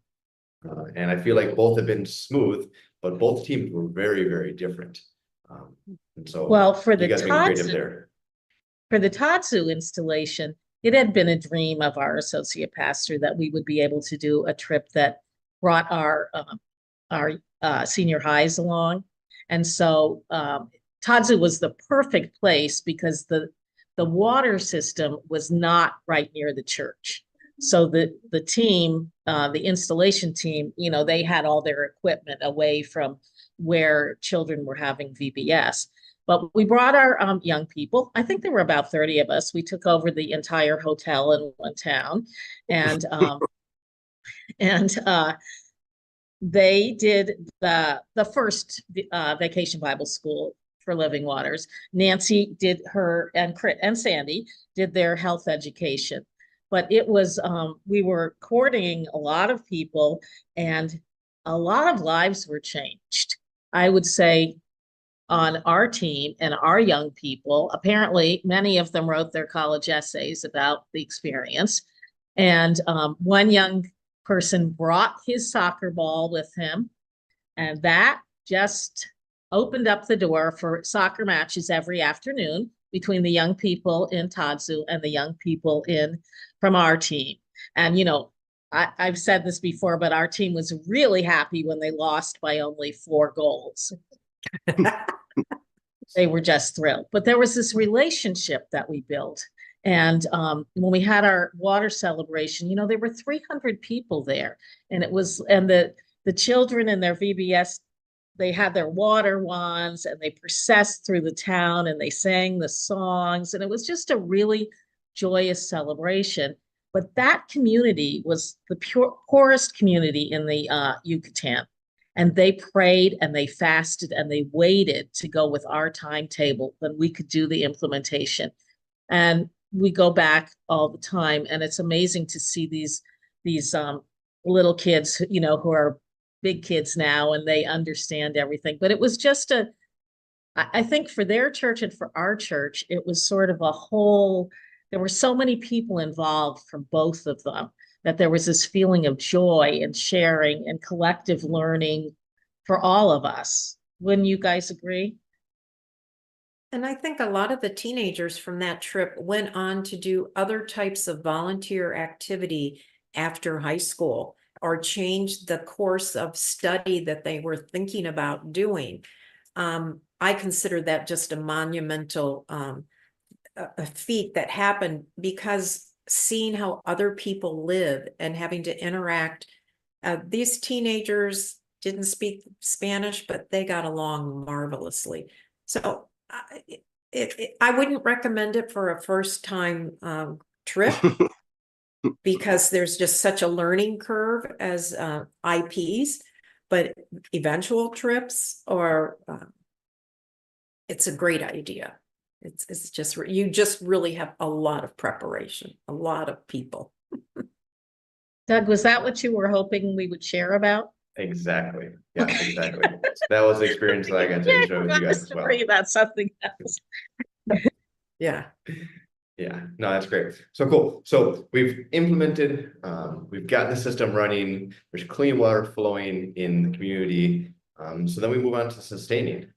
Speaker 4: and I feel like both have been smooth, but both teams were very, very different. And so
Speaker 5: Well, for the
Speaker 4: you guys been creative
Speaker 5: Tatsu,
Speaker 4: there.
Speaker 5: for the Tatsu installation, it had been a dream of our associate pastor that we would be able to do a trip that brought our senior highs along. And so Tatsu was the perfect place because the water system was not right near the church. So the team, the installation team, you know, they had all their equipment away from where children were having VBS. But we brought our young people. I think there were about 30 of us. We took over the entire hotel in one town, and they did the first vacation Bible school for Living Waters. Nancy did her, and Sandy did their health education. But it was we were coordinating a lot of people, and a lot of lives were changed. I would say on our team and our young people. Apparently, many of them wrote their college essays about the experience. And one young person brought his soccer ball with him, and that just opened up the door for soccer matches every afternoon between the young people in Tatsu and the young people from our team. And, you know, I've said this before, but our team was really happy when they lost by only 4 goals. They were just thrilled. But there was this relationship that we built. And when we had our water celebration, you know, there were 300 people there. And the children in their VBS, they had their water wands and they processed through the town and they sang the songs. And it was just a really joyous celebration. But that community was the poorest community in the Yucatán. And they prayed and they fasted and they waited to go with our timetable when we could do the implementation. And we go back all the time. And it's amazing to see these little kids, you know, who are big kids now and they understand everything. But it was just I think for their church and for our church, it was sort of a whole, there were so many people involved from both of them, that there was this feeling of joy and sharing and collective learning for all of us. Wouldn't you guys agree?
Speaker 7: And I think a lot of the teenagers from that trip went on to do other types of volunteer activity after high school or changed the course of study that they were thinking about doing. I consider that just a monumental a feat that happened because seeing how other people live and having to interact. These teenagers didn't speak Spanish, but they got along marvelously. So I wouldn't recommend it for a first time trip because there's just such a learning curve as IPs, but eventual trips or it's a great idea. It's just, you just really have a lot of preparation, a lot of people.
Speaker 5: Doug, was that what you were hoping we would share about?
Speaker 4: Exactly. Yeah, exactly. That was the experience that I got to enjoy with you guys as well.
Speaker 5: About something else.
Speaker 7: Yeah.
Speaker 4: Yeah, no, that's great. So cool. So we've implemented, we've gotten the system running, there's clean water flowing in the community. So then we move on to sustaining.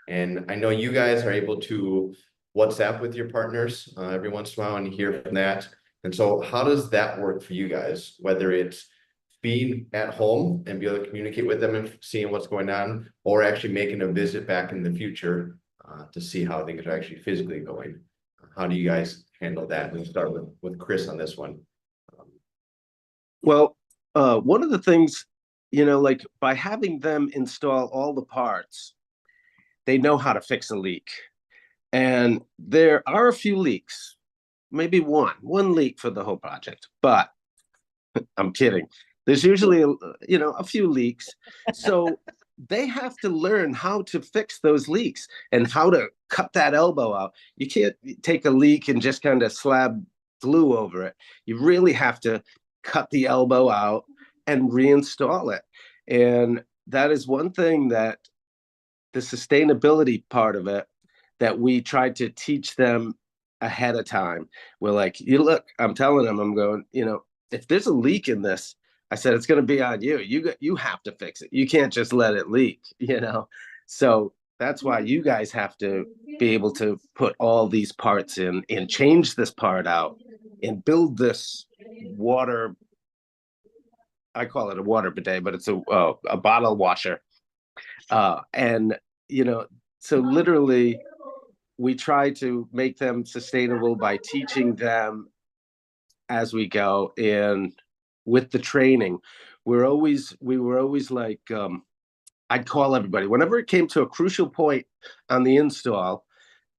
Speaker 4: And I know you guys are able to WhatsApp with your partners every once in a while and hear from that. And so how does that work for you guys? Whether it's being at home and be able to communicate with them and seeing what's going on, or actually making a visit back in the future to see how things are actually physically going. How do you guys handle that? We'll start with Chris on this one.
Speaker 8: Well, one of the things, like by having them install all the parts, they know how to fix a leak. And there are a few leaks, maybe one leak for the whole project, but I'm kidding. There's usually, a few leaks. So they have to learn how to fix those leaks and how to cut that elbow out. You can't take a leak and just kind of slab glue over it. You really have to cut the elbow out and reinstall it. And that is one thing that the sustainability part of it that we tried to teach them ahead of time. We're like, look, I'm telling them, I'm going, if there's a leak in this, I said, it's going to be on you. You have to fix it. You can't just let it leak, So that's why you guys have to be able to put all these parts in and change this part out and build this water. I call it a water bidet, but it's a bottle washer. And, so literally we try to make them sustainable by teaching them as we go. And with the training, we were always like, I'd call everybody whenever it came to a crucial point on the install.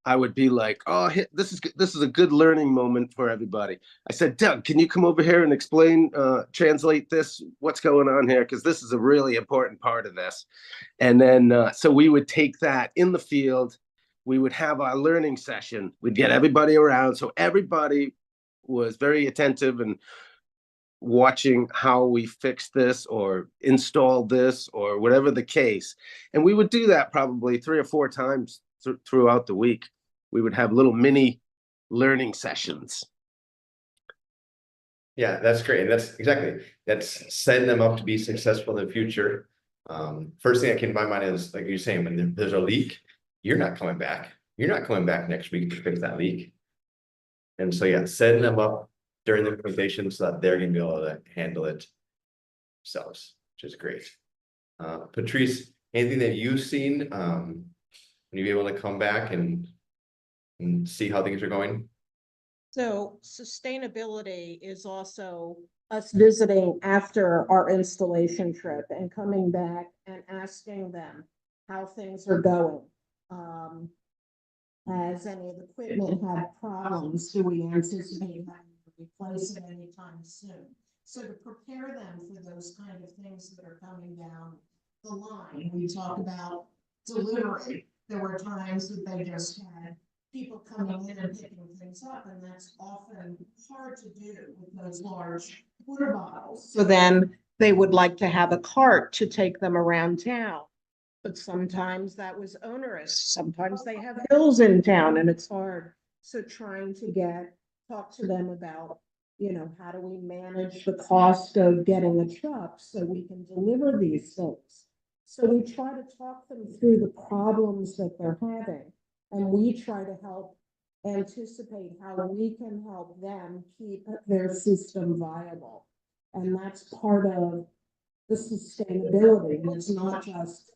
Speaker 8: I would be like, oh, this is a good learning moment for everybody. I said, Doug, can you come over here and explain, translate this, what's going on here? Because this is a really important part of this. And then, so we would take that in the field. We would have our learning session. We'd get everybody around. So everybody was very attentive and watching how we fix this or install this or whatever the case. And we would do that probably 3 or 4 times throughout the week. We would have little mini learning sessions.
Speaker 4: Yeah, that's great. And that's setting them up to be successful in the future. First thing that came to my mind is, like you're saying, when there's a leak, you're not coming back. You're not coming back next week to fix that leak. And so, yeah, setting them up during the implementation so that they're going to be able to handle it themselves, which is great. Patrice, anything that you've seen, when you be able to come back and see how things are going?
Speaker 6: So sustainability is also us visiting after our installation trip and coming back and asking them how things are going. Has any of the equipment had problems? Do we anticipate having to replace it anytime soon? So to prepare them for those kind of things that are coming down the line, we talk about delivery. There were times that they just had people coming in and picking things up, and that's often hard to do with those large water bottles. So then they would like to have a cart to take them around town. But sometimes that was onerous. Sometimes they have hills in town and it's hard. So trying to talk to them about, how do we manage the cost of getting a truck so we can deliver these things? So we try to talk them through the problems that they're having. And we try to help anticipate how we can help them keep their system viable. And that's part of the sustainability. It's not just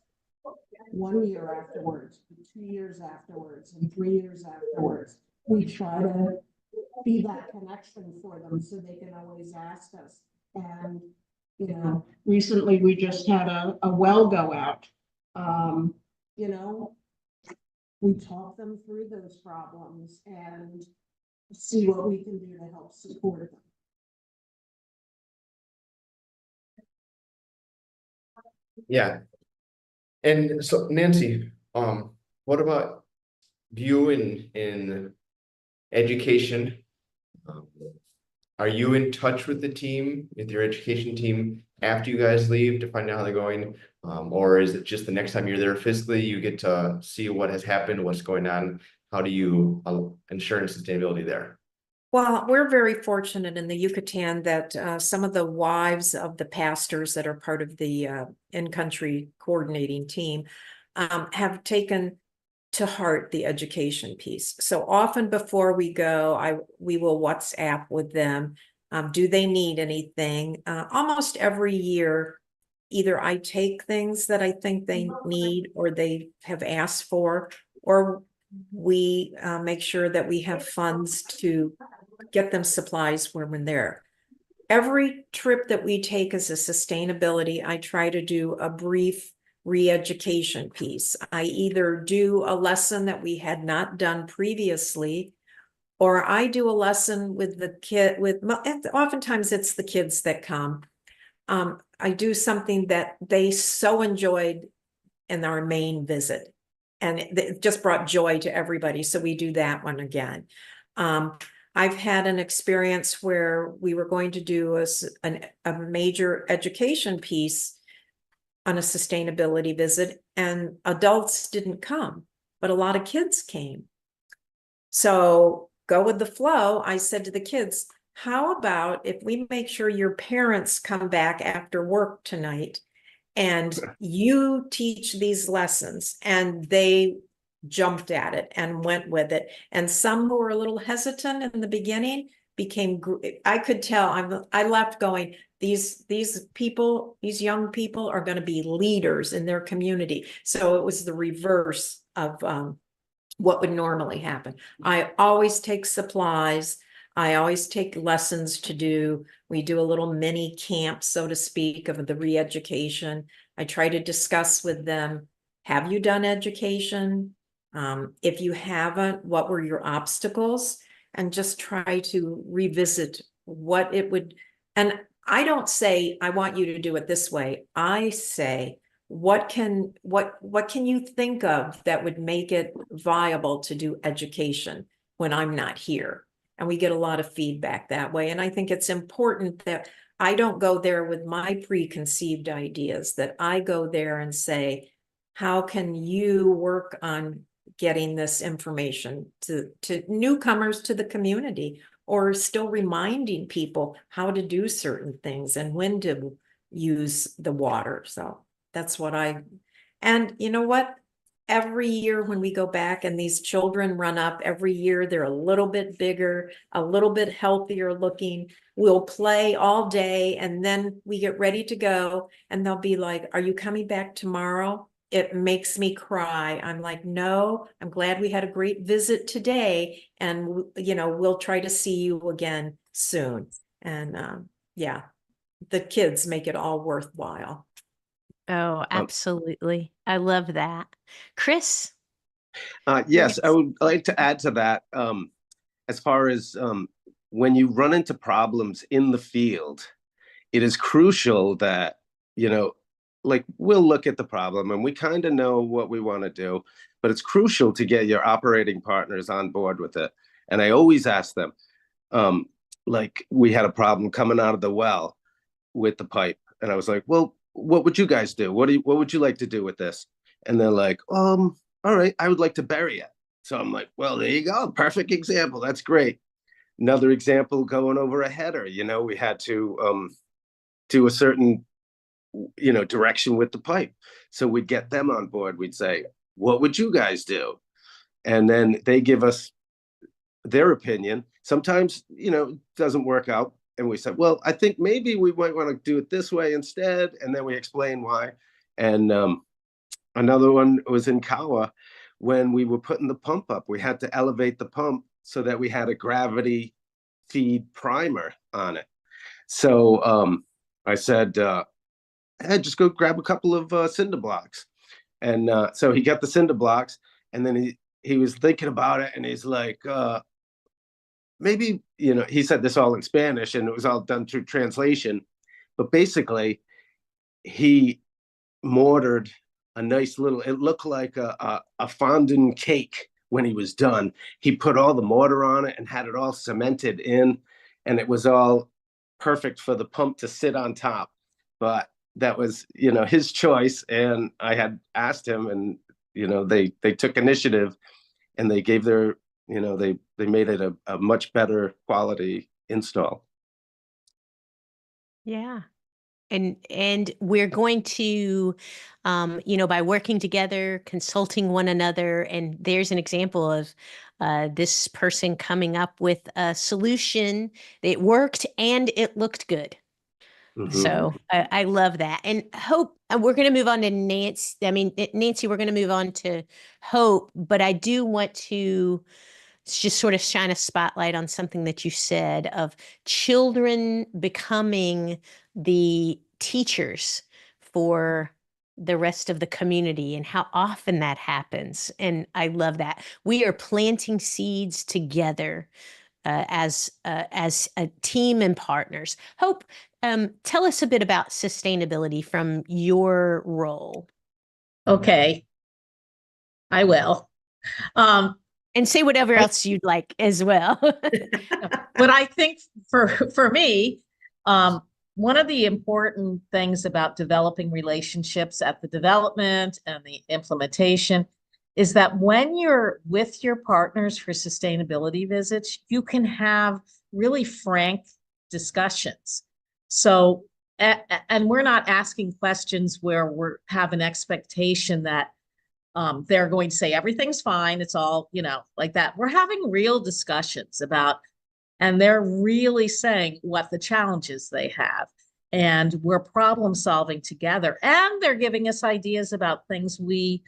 Speaker 6: 1 year afterwards, 2 years afterwards, and 3 years afterwards. We try to be that connection for them so they can always ask us. And, recently we just had a well go out. We talk them through those problems and see what we can do to help support them.
Speaker 4: Yeah. And so Nancy, what about you in education? are you in touch with the team, with your education team after you guys leave to find out how they're going? Or is it just the next time you're there physically, you get to see what has happened, what's going on? How do you ensure sustainability there?
Speaker 7: Well, we're very fortunate in the Yucatan that some of the wives of the pastors that are part of the in-country coordinating team have taken to heart the education piece. So often before we go, we will WhatsApp with them. Do they need anything? Almost every year, either I take things that I think they need or they have asked for, or we make sure that we have funds to get them supplies when we're there. Every trip that we take as a sustainability, I try to do a brief re-education piece. I either do a lesson that we had not done previously, or I do a lesson with the kid, oftentimes it's the kids that come. I do something that they so enjoyed in our main visit, and it just brought joy to everybody. So we do that one again. I've had an experience where we were going to do a major education piece on a sustainability visit, and adults didn't come, but a lot of kids came. So go with the flow. I said to the kids, how about if we make sure your parents come back after work tonight and you teach these lessons? And they jumped at it and went with it. And some who were a little hesitant in the beginning became, I could tell, I left going, these people, these young people are going to be leaders in their community. So it was the reverse of what would normally happen. I always take supplies. I always take lessons to do. We do a little mini camp, so to speak, of the re-education. I try to discuss with them, have you done education? If you haven't, what were your obstacles? And just try to revisit what it would. And I don't say, I want you to do it this way. I say, what can you think of that would make it viable to do education when I'm not here? And we get a lot of feedback that way. And I think it's important that I don't go there with my preconceived ideas, that I go there and say, how can you work on getting this information to newcomers to the community, or still reminding people how to do certain things and when to use the water. So that's what and you know what? Every year when we go back and these children run up, every year they're a little bit bigger, a little bit healthier looking. We'll play all day and then we get ready to go and they'll be like, are you coming back tomorrow? It makes me cry. I'm like, no, I'm glad we had a great visit today. And, we'll try to see you again soon. And yeah, the kids make it all worthwhile.
Speaker 3: Oh, absolutely. I love that. Chris?
Speaker 8: Yes, I would like to add to that. As far as when you run into problems in the field, it is crucial that, like we'll look at the problem and we kind of know what we want to do, but it's crucial to get your operating partners on board with it. And I always ask them, like we had a problem coming out of the well with the pipe. And I was like, well, what would you guys do? What would you like to do with this? And they're like, all right, I would like to bury it. So I'm like, well, there you go. Perfect example. That's great. Another example, going over a header, we had to do a certain direction with the pipe. So we'd get them on board. We'd say, what would you guys do? And then they give us their opinion. Sometimes, it doesn't work out. And we said, well, I think maybe we might want to do it this way instead. And then we explain why. And another one was in Kawa, when we were putting the pump up, we had to elevate the pump so that we had a gravity feed primer on it. So I said, hey, just go grab a couple of cinder blocks. And so he got the cinder blocks, and then he was thinking about it, and he's like, maybe, he said this all in Spanish, and it was all done through translation. But basically, he mortared a nice little, it looked like a fondant cake when he was done. He put all the mortar on it and had it all cemented in. and it was all perfect for the pump to sit on top. But that was, his choice. And I had asked him, and, they took initiative, and they gave their, they made it a much better quality install.
Speaker 3: Yeah. And we're going to, by working together, consulting one another, and there's an example of this person coming up with a solution that worked and it looked good.
Speaker 8: Mhm.
Speaker 3: So I love that. And Hope, we're going to move on to Nancy. Nancy, we're going to move on to Hope, but I do want to just sort of shine a spotlight on something that you said of children becoming the teachers for the rest of the community and how often that happens. And I love that. We are planting seeds together as a team and partners. Hope, tell us a bit about sustainability from your role.
Speaker 5: Okay, I will.
Speaker 3: And say whatever else you'd like as well.
Speaker 5: But I think for me, one of the important things about developing relationships at the development and the implementation is that when you're with your partners for sustainability visits, you can have really frank discussions. So, and we're not asking questions where we have an expectation that they're going to say everything's fine, it's all, like that. We're having real discussions about, and they're really saying what the challenges they have. And we're problem solving together. And they're giving us ideas about things we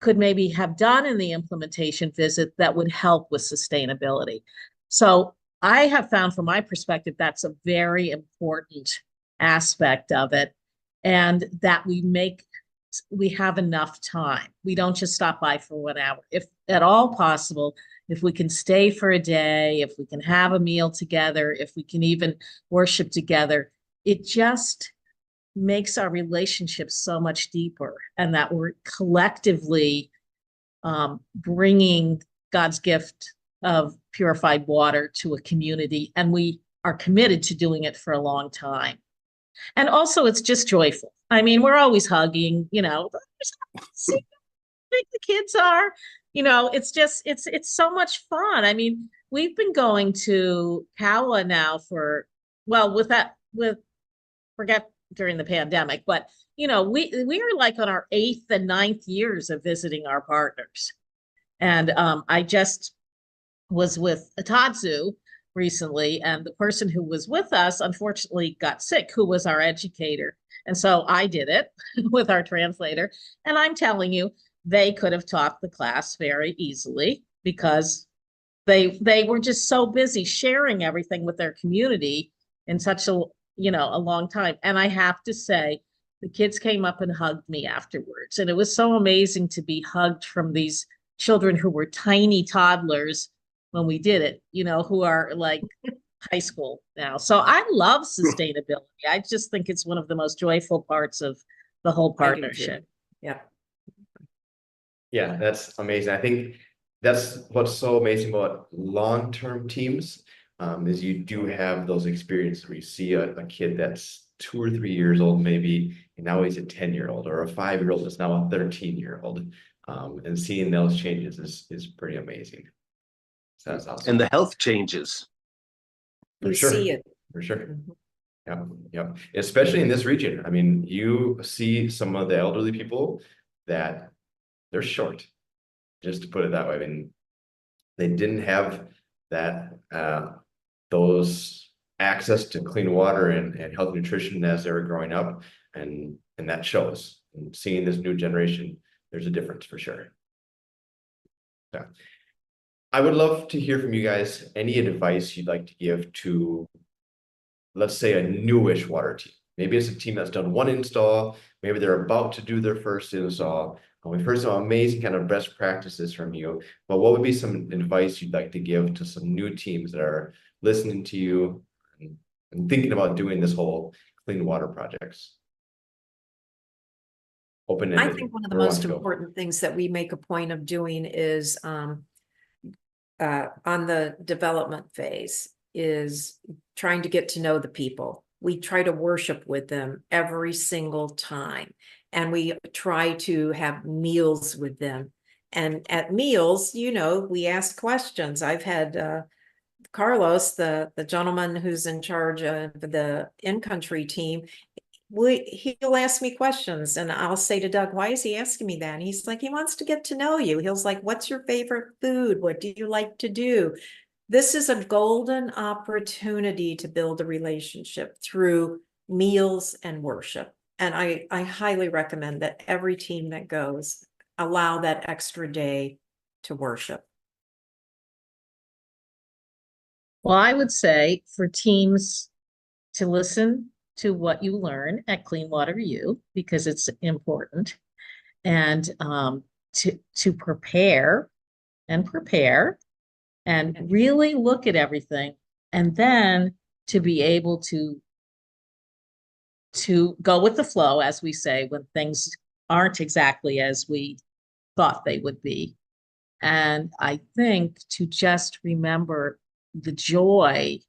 Speaker 5: could maybe have done in the implementation visit that would help with sustainability. So I have found, from my perspective, that's a very important aspect of it. And that we have enough time. We don't just stop by for 1 hour. If at all possible, if we can stay for a day, if we can have a meal together, if we can even worship together, it just makes our relationship so much deeper, and that we're collectively bringing God's gift of purified water to a community, and we are committed to doing it for a long time. And also, it's just joyful. We're always hugging, see how big the kids are, it's just, it's so much fun. We've been going to Kawa now forget during the pandemic, but we are like on our 8th and 9th years of visiting our partners. And I just was with Atadzu recently, and the person who was with us unfortunately got sick, who was our educator. And so I did it with our translator. And I'm telling you, they could have taught the class very easily because they were just so busy sharing everything with their community in such a long time. And I have to say, the kids came up and hugged me afterwards. And it was so amazing to be hugged from these children who were tiny toddlers when we did it, who are like high school now. So I love sustainability. I just think it's one of the most joyful parts of the whole partnership.
Speaker 7: Yeah.
Speaker 4: Yeah, that's amazing. I think that's what's so amazing about long-term teams, is you do have those experiences where you see a kid that's 2 or 3 years old, maybe, and now he's a 10-year-old, or a 5-year-old that's now a 13-year-old. And seeing those changes is pretty amazing. So that's awesome.
Speaker 8: And the health changes.
Speaker 4: For
Speaker 7: We
Speaker 4: sure.
Speaker 7: see it.
Speaker 4: For sure.
Speaker 7: Mhm.
Speaker 4: Yeah, yeah. Especially in this region. You see some of the elderly people that they're short, just to put it that way. They didn't have that those access to clean water and healthy nutrition as they were growing up, and that shows. And seeing this new generation, there's a difference for sure. Yeah. I would love to hear from you guys any advice you'd like to give to, let's say, a newish water team. Maybe it's a team that's done 1 install, maybe they're about to do their first install. We've heard some amazing kind of best practices from you, but what would be some advice you'd like to give to some new teams that are listening to you and thinking about doing this whole clean water projects?
Speaker 7: I think one of the most important things that we make a point of doing is on the development phase is trying to get to know the people. We try to worship with them every single time. And we try to have meals with them. And at meals, you know, we ask questions. I've had Carlos, the gentleman who's in charge of the in-country team, he'll ask me questions, and I'll say to Doug, why is he asking me that? And he's like, he wants to get to know you. He'll like, what's your favorite food? What do you like to do? This is a golden opportunity to build a relationship through meals and worship. And I highly recommend that every team that goes allow that extra day to worship.
Speaker 5: Well, I would say for teams to listen to what you learn at Clean Water U, because it's important, and to prepare and really look at everything, and then to be able to go with the flow, as we say, when things aren't exactly as we thought they would be. And I think to just remember the joy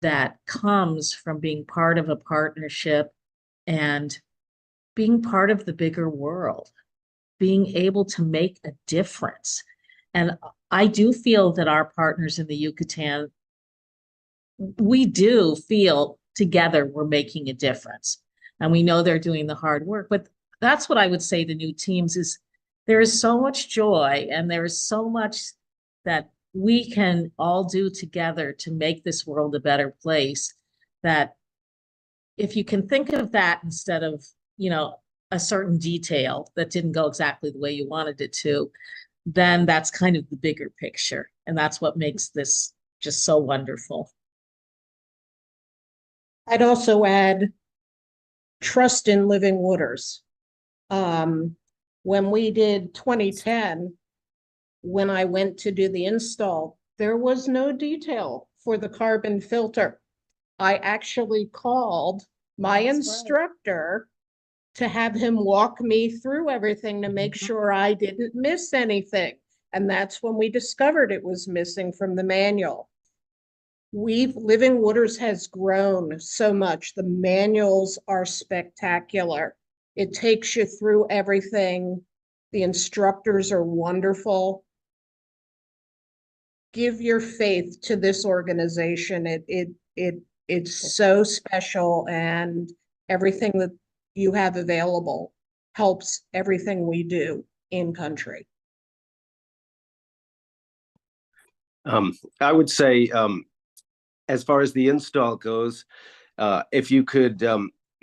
Speaker 5: that comes from being part of a partnership and being part of the bigger world, being able to make a difference. And I do feel that our partners in the Yucatan, we do feel together we're making a difference. And we know they're doing the hard work. But that's what I would say to new teams is there is so much joy, and there is so much that we can all do together to make this world a better place, that if you can think of that instead of, you know, a certain detail that didn't go exactly the way you wanted it to, then that's kind of the bigger picture. And that's what makes this just so wonderful.
Speaker 6: I'd also add trust in living waters. When we did 2010, when I went to do the install, there was no detail for the carbon filter. I actually called my instructor to have him walk me through everything to make sure I didn't miss anything. And that's when we discovered it was missing from the manual. Living Waters has grown so much. The manuals are spectacular. It takes you through everything. The instructors are wonderful. Give your faith to this organization. It's so special, and everything that you have available helps everything we do in country.
Speaker 8: I would say, as far as the install goes, if you could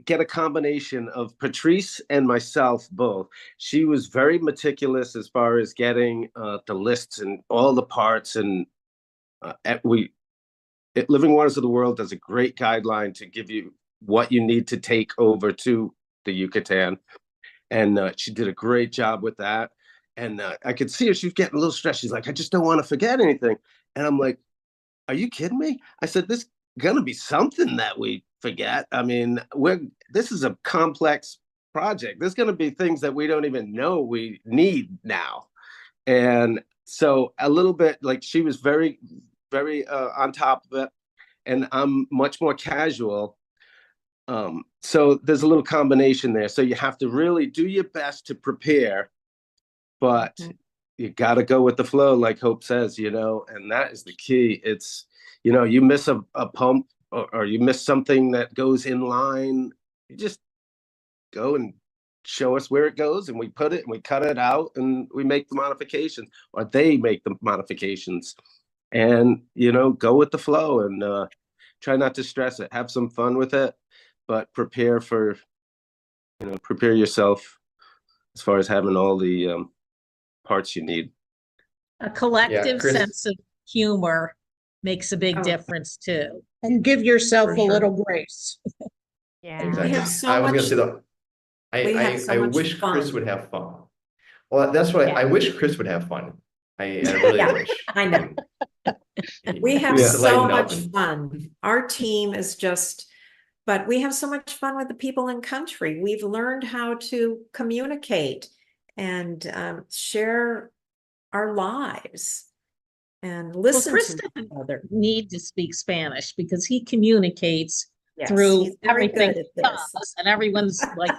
Speaker 8: get a combination of Patrice and myself both. She was very meticulous as far as getting the lists and all the parts, and Living Waters of the World does a great guideline to give you what you need to take over to the Yucatan. And she did a great job with that. And I could see her, she was getting a little stressed. She's like, I just don't want to forget anything. And I'm like, are you kidding me? I said, this is gonna be something that we forget. I mean, this is a complex project. There's gonna be things that we don't even know we need now. And so a little bit, like, she was very, very on top of it, and I'm much more casual. So there's a little combination there. So you have to really do your best to prepare, but you got to go with the flow, like Hope says, you know, and that is the key. It's, you know, you miss a pump or you miss something that goes in line, you just go and show us where it goes, and we put it and we cut it out and we make the modifications, or they make the modifications, and, you know, go with the flow and try not to stress it. Have some fun with it, but prepare for, you know, prepare yourself as far as having all the parts you need.
Speaker 5: A collective
Speaker 4: Chris-
Speaker 5: sense of humor makes a big difference too.
Speaker 6: And give yourself
Speaker 7: For
Speaker 6: a
Speaker 7: sure.
Speaker 6: little grace.
Speaker 3: Yeah.
Speaker 4: Exactly.
Speaker 7: We have so
Speaker 4: I was gonna
Speaker 7: much-
Speaker 4: say though,
Speaker 7: we have so
Speaker 4: I
Speaker 7: much
Speaker 4: wish Chris
Speaker 7: fun.
Speaker 4: would have fun. Well, that's what
Speaker 3: Yeah.
Speaker 4: I wish Chris would have fun. I really
Speaker 7: Yeah,
Speaker 4: wish.
Speaker 7: I know. We have
Speaker 4: Yeah.
Speaker 7: so
Speaker 4: Lighten up
Speaker 7: much
Speaker 4: and-
Speaker 7: fun. Our team is just, but we have so much fun with the people in country. We've learned how to communicate and share our lives. and
Speaker 5: Well,
Speaker 7: listen
Speaker 5: Chris
Speaker 7: to each
Speaker 5: doesn't
Speaker 7: other.
Speaker 5: need to speak Spanish because he communicates
Speaker 7: Yes,
Speaker 5: through
Speaker 7: he's very
Speaker 5: everything
Speaker 7: good
Speaker 5: he
Speaker 7: at this.
Speaker 5: does, and everyone's like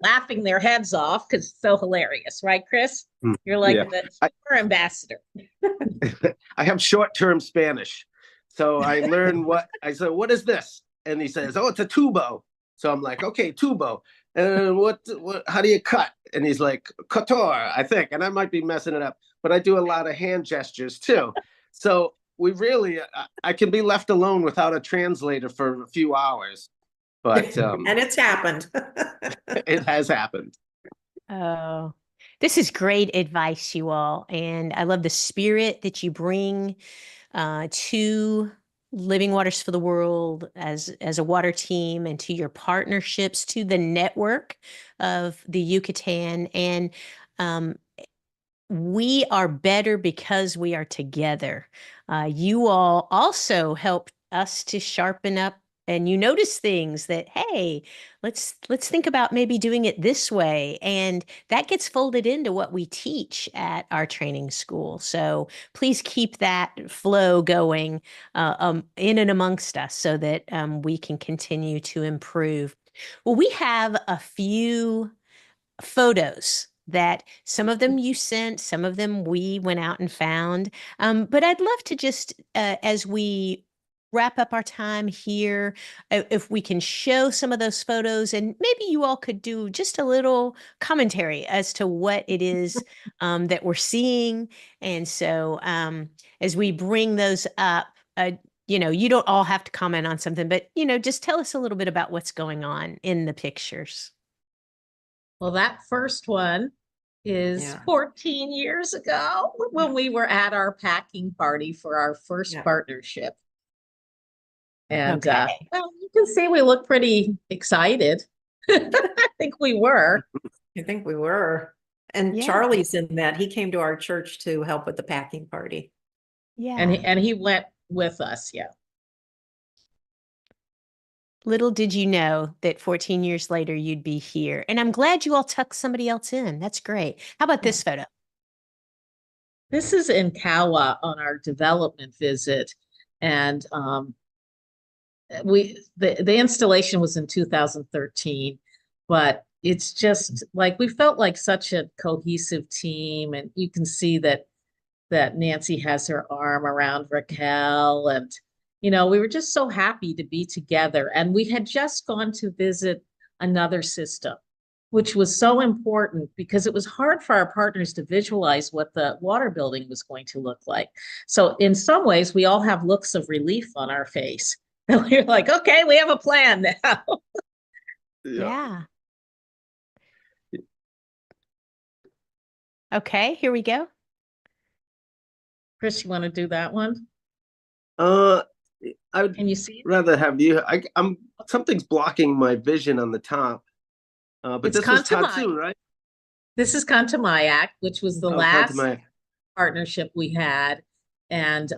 Speaker 5: laughing their heads off because it's so hilarious, right, Chris?
Speaker 8: Hmm,
Speaker 5: You're like
Speaker 8: yeah.
Speaker 5: the tour ambassador.
Speaker 8: I have short-term Spanish. So I learned I said, what is this? And he says, oh, it's a tubo. So I'm like, okay, tubo. And what, how do you cut? And he's like, couture, I think. And I might be messing it up, but I do a lot of hand gestures too. So we really, I can be left alone without a translator for a few hours, but
Speaker 7: And it's happened.
Speaker 8: it has happened.
Speaker 3: Oh, this is great advice, you all. And I love the spirit that you bring to Living Waters for the World as a water team, and to your partnerships, to the network of the Yucatan. And we are better because we are together. You all also help us to sharpen up, and you notice things that, hey, let's think about maybe doing it this way, and that gets folded into what we teach at our training school. So please keep that flow going in and amongst us, so that we can continue to improve. Well, we have a few photos that some of them you sent, some of them we went out and found. But I'd love to just, as we wrap up our time here, if we can show some of those photos, and maybe you all could do just a little commentary as to what it is that we're seeing. And so as we bring those up, you don't all have to comment on something, but, just tell us a little bit about what's going on in the pictures.
Speaker 5: Well, that first one is
Speaker 7: Yeah.
Speaker 5: 14 years ago when we were at our packing party for our first
Speaker 7: Yeah.
Speaker 5: partnership. And
Speaker 3: Okay.
Speaker 5: well, you can see we look pretty excited. I think we were.
Speaker 7: I think we were. And
Speaker 3: Yeah.
Speaker 7: Charlie's in that. He came to our church to help with the packing party.
Speaker 3: Yeah.
Speaker 5: And he went with us. Yeah.
Speaker 3: Little did you know that 14 years later you'd be here. And I'm glad you all tucked somebody else in. That's great. How about this photo?
Speaker 5: This is in Kawa on our development visit. And the installation was in 2013, but it's just like we felt like such a cohesive team. And you can see that Nancy has her arm around Raquel, and we were just so happy to be together. And we had just gone to visit another system, which was so important because it was hard for our partners to visualize what the water building was going to look like. So in some ways, we all have looks of relief on our face. And we're like, okay, we have a plan now.
Speaker 3: Yeah. Okay, here we go.
Speaker 5: Chris, you want to do that one?
Speaker 8: I would
Speaker 5: Can you see it?
Speaker 8: rather have you. I'm something's blocking my vision on the top. But
Speaker 5: It's
Speaker 8: this was
Speaker 5: Kantamai.
Speaker 8: Tatsu, right?
Speaker 5: This is Kantamayak, which was the
Speaker 8: Oh,
Speaker 5: last
Speaker 8: Kantamai.
Speaker 5: partnership we had. And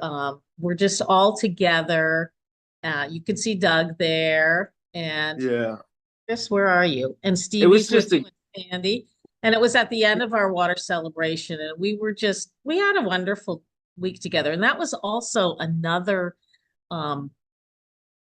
Speaker 5: we're just all together. You can see Doug there. And
Speaker 8: Yeah.
Speaker 5: Chris, where are you? And Stevie's
Speaker 8: was
Speaker 5: with
Speaker 8: just
Speaker 5: you and Sandy. And it was at the end of our water celebration. And we had a wonderful week together. And that was also another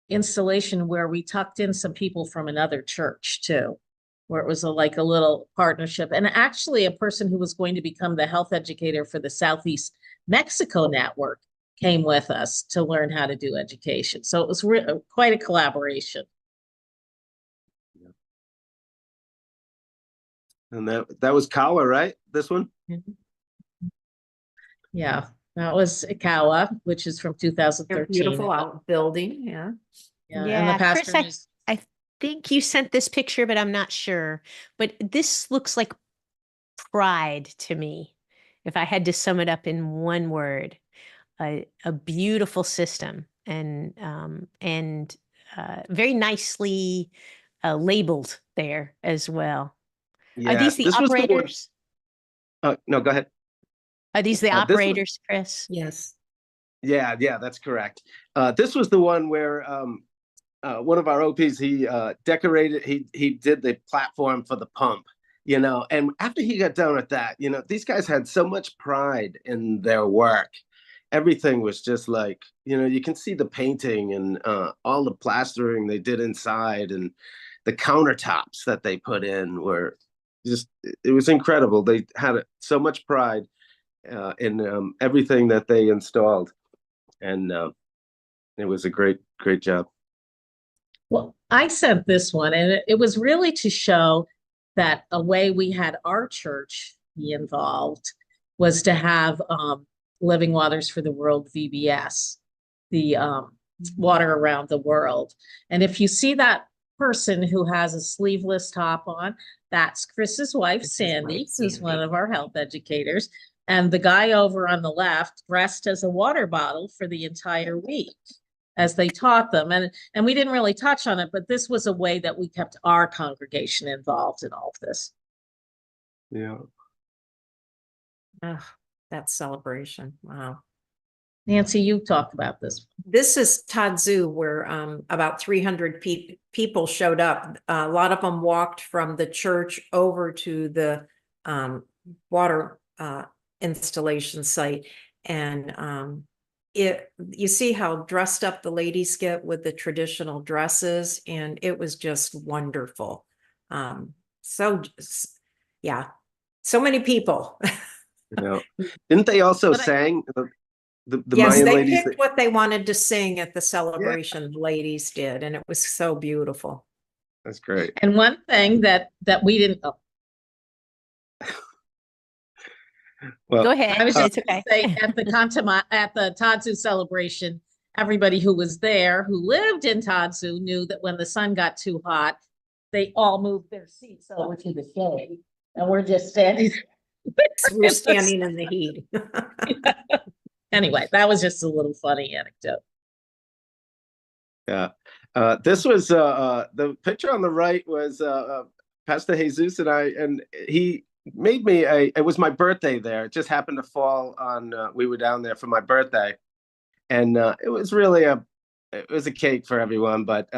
Speaker 5: installation where we tucked in some people from another church too, where it was like a little partnership. And actually a person who was going to become the health educator for the Southeast Mexico network came with us to learn how to do education. So it was quite a collaboration.
Speaker 8: And that was Kawa, right? This one?
Speaker 5: Yeah, that was Ikawa, which is from 2013.
Speaker 7: Beautiful outbuilding, yeah.
Speaker 5: Yeah, and the pastor
Speaker 3: Chris, I think you sent this picture, but I'm not sure. But this looks like pride to me. If I had to sum it up in one word, a beautiful system, and very nicely labeled there as well.
Speaker 8: Yeah.
Speaker 3: Are these the
Speaker 8: this was the one-
Speaker 3: operators?
Speaker 8: No, go ahead.
Speaker 3: Are these the
Speaker 8: This one-
Speaker 3: operators, Chris?
Speaker 7: Yes.
Speaker 8: Yeah, that's correct. This was the one where one of our OPs, he decorated, he did the platform for the pump, and after he got done with that, these guys had so much pride in their work. everything was just like, you can see the painting and all the plastering they did inside, and the countertops that they put in were just, it was incredible. They had so much pride in everything that they installed, and it was a great job.
Speaker 5: Well, I sent this one, and it was really to show that a way we had our church be involved was to have Living Waters for the World VBS, the water around the world. And if you see that person who has a sleeveless top on, that's Chris's wife, Sandy, who's one of our health educators. And the guy over on the left dressed as a water bottle for the entire week as they taught them. And we didn't really touch on it, but this was a way that we kept our congregation involved in all of this.
Speaker 8: Yeah.
Speaker 7: Oh, that celebration. Wow.
Speaker 5: Nancy, you talked about this.
Speaker 7: This is Tadzu, where about 300 people showed up. A lot of them walked from the church over to the water installation site. And you see how dressed up the ladies get with the traditional dresses, and it was just wonderful. Yeah, so many people.
Speaker 8: Didn't they also
Speaker 5: But
Speaker 8: sang the
Speaker 7: Yes,
Speaker 8: Mayan
Speaker 7: they
Speaker 8: ladies?
Speaker 7: picked what they wanted to sing at the celebration. The ladies did, and it was so beautiful.
Speaker 8: That's great.
Speaker 5: And one thing that we didn't.
Speaker 8: Well,
Speaker 3: Go ahead.
Speaker 5: I was just
Speaker 3: It's okay.
Speaker 5: say at the Tadzu celebration, everybody who was there who lived in Tadzu knew that when the sun got too hot, they all moved their seats over to the shade, and we're just standing.
Speaker 7: We're standing in the heat.
Speaker 5: Anyway, that was just a little funny anecdote.
Speaker 8: Yeah. This was the picture on the right was Pastor Jesus and I, and he made me it was my birthday there. It just happened to fall on we were down there for my birthday, and it was really it was a cake for everyone, but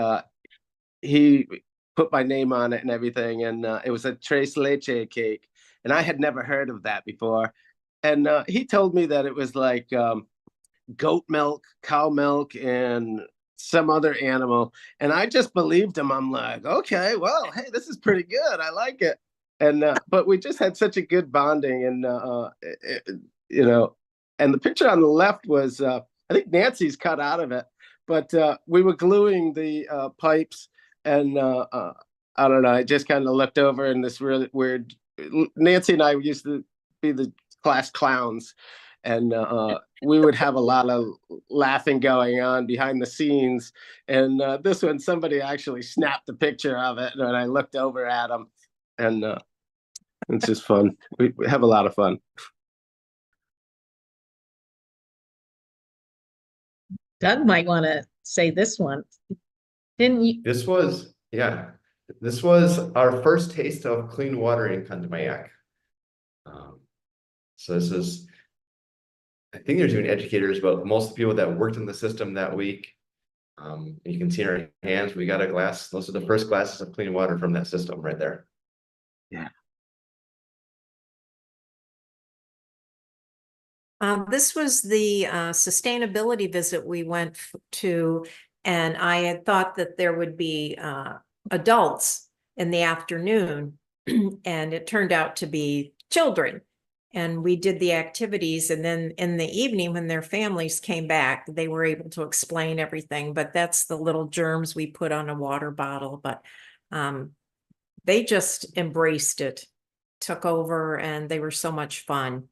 Speaker 8: he put my name on it and everything, and it was a tres leche cake, and I had never heard of that before. And he told me that it was like goat milk, cow milk, and some other animal. And I just believed him. I'm like, okay, well, hey, this is pretty good. I like it. And but we just had such a good bonding, and and the picture on the left was I think Nancy's cut out of it, but we were gluing the pipes, and I don't know. I just kind of looked over, and this really weird. Nancy and I used to be the class clowns, and we would have a lot of laughing going on behind the scenes. And this one, somebody actually snapped a picture of it, and I looked over at them, and it's just fun. We have a lot of fun.
Speaker 5: Doug might want to say this one. Didn't you?
Speaker 4: This was our first taste of clean water in Contamayac. So this is, I think there's even educators, but most of the people that worked in the system that week, you can see in our hands, we got a glass. Those are the first glasses of clean water from that system right there.
Speaker 8: Yeah.
Speaker 7: This was the sustainability visit we went to, and I had thought that there would be adults in the afternoon, and it turned out to be children. And we did the activities, and then in the evening when their families came back, they were able to explain everything. But that's the little germs we put on a water bottle. But they just embraced it, took over, and they were so much fun.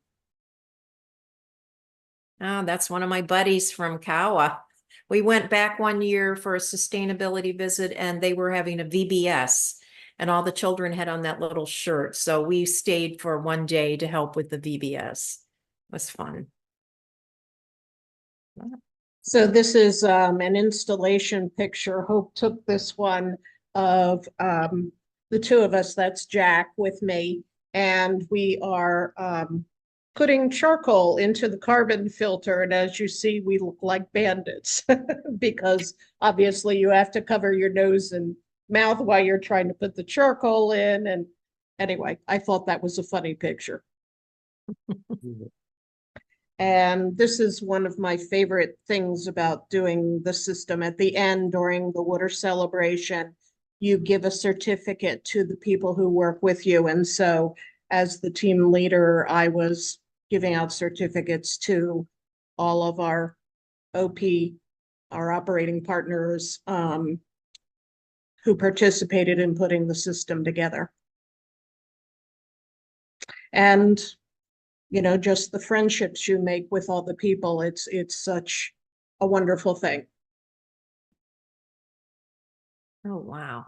Speaker 7: Oh, that's one of my buddies from Kawa. We went back one year for a sustainability visit, and they were having a VBS, and all the children had on that little shirt. So we stayed for one day to help with the VBS. It was fun.
Speaker 6: So this is an installation picture. Hope took this one of the two of us. That's Jack with me. And we are putting charcoal into the carbon filter. And as you see, we look like bandits because obviously you have to cover your nose and mouth while you're trying to put the charcoal in. And anyway, I thought that was a funny picture. And this is one of my favorite things about doing the system. At the end, during the water celebration, you give a certificate to the people who work with you. And so as the team leader, I was giving out certificates to all of our OP, our operating partners, who participated in putting the system together. And, you know, just the friendships you make with all the people, it's such a wonderful thing.
Speaker 7: Oh, wow.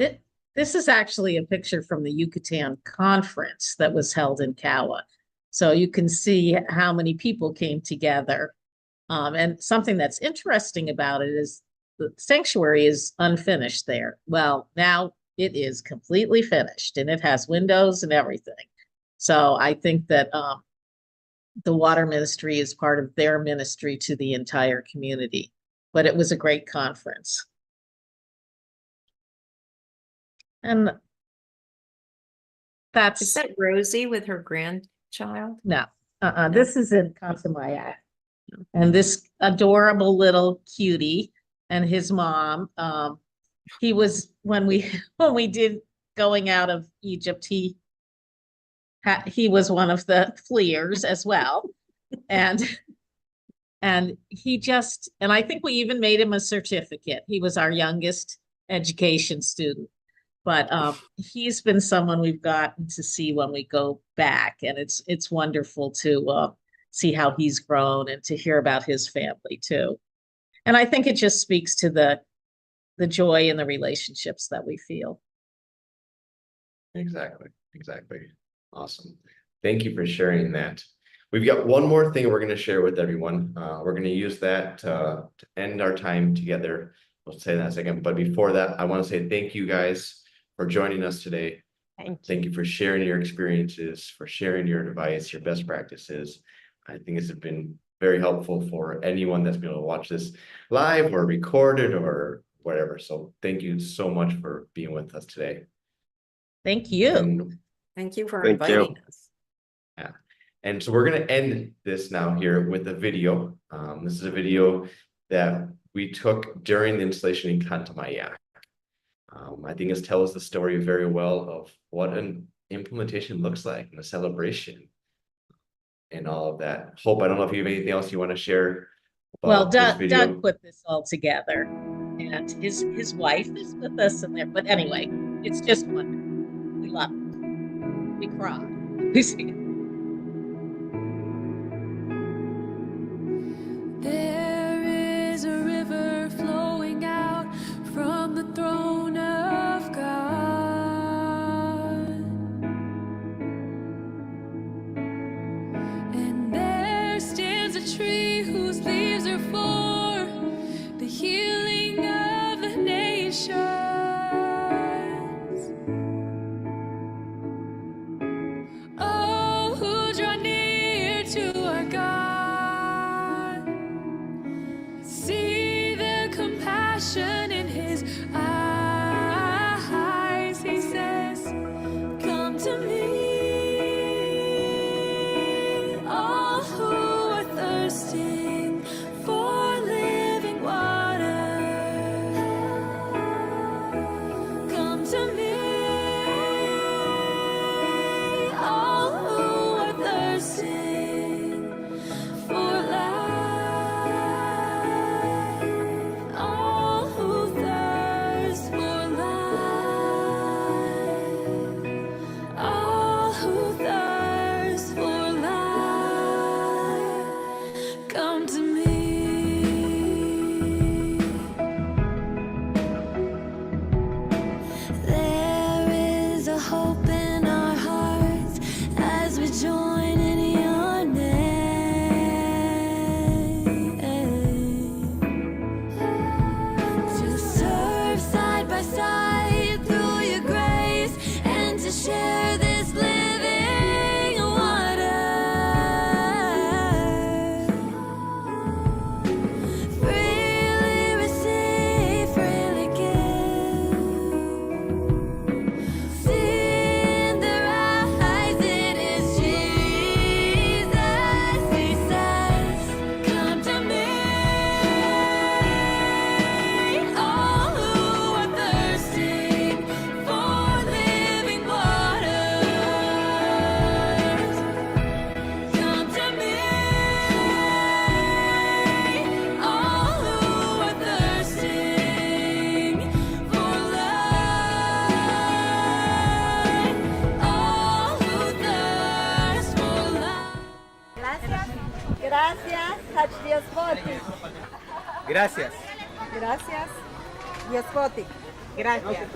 Speaker 5: This is actually a picture from the Yucatán conference that was held in Kawa. So you can see how many people came together. And something that's interesting about it is the sanctuary is unfinished there. Well, now it is completely finished and it has windows and everything. So I think that the water ministry is part of their ministry to the entire community. But it was a great conference. And
Speaker 7: Is that Rosie with her grandchild?
Speaker 5: no, this is in Contamaya. And this adorable little cutie and his mom, he was, when we did going out of Egypt, he was one of the fleers as well. And he just, and I think we even made him a certificate. He was our youngest education student. But he's been someone we've gotten to see when we go back. And it's wonderful to see how he's grown and to hear about his family too. And I think it just speaks to the joy and the relationships that we feel.
Speaker 4: Exactly. Awesome. Thank you for sharing that. We've got one more thing we're going to share with everyone. We're going to use that to end our time together. We'll say that in a second. But before that, I want to say thank you guys for joining us today. Thank you for sharing your experiences, for sharing your advice, your best practices. I think this has been very helpful for anyone that's been able to watch this live or recorded or whatever. So thank you so much for being with us today.
Speaker 5: Thank you.
Speaker 4: And
Speaker 7: Thank you for
Speaker 8: Thank you.
Speaker 7: inviting us.
Speaker 4: yeah. And so we're going to end this now here with a video. This is a video that we took during the installation in Cantamaya. I think it tells the story very well of what an implementation looks like and a celebration and all of that. Hope, I don't know if you have anything else you want to share.
Speaker 5: Well,
Speaker 4: about this
Speaker 5: Doug put this all together, and his wife is with us in there. But anyway, it's just wonderful. We love it. We cry. We sing it.
Speaker 2: There is a river flowing out from the throne of God, and there stands a tree whose leaves are for the healing of the nations. Oh, who draw near to our God. See the compassion in his eyes. He says, come to me, all who are thirsting for living water. Come to me, all who are thirsting for life. All who thirst for life. All who thirst for life. Come to me. There is a hope in our hearts as we join in your name, to serve side by side through your grace and to share this living water. Freely receive, freely give. See
Speaker 9: Gracias.
Speaker 10: Gracias. Yespoti. Gracias.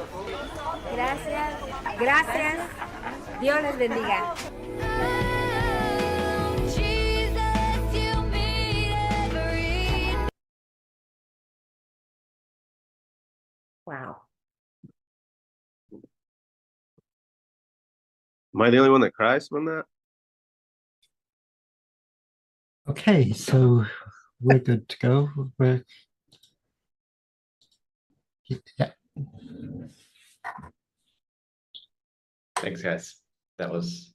Speaker 10: Gracias. Gracias. Dios les bendiga.
Speaker 2: Jesus, you meet every
Speaker 7: Wow.
Speaker 8: Am I the only one that cries from that?
Speaker 11: Okay, so we're good to go. Yeah.
Speaker 4: Thanks, guys. That was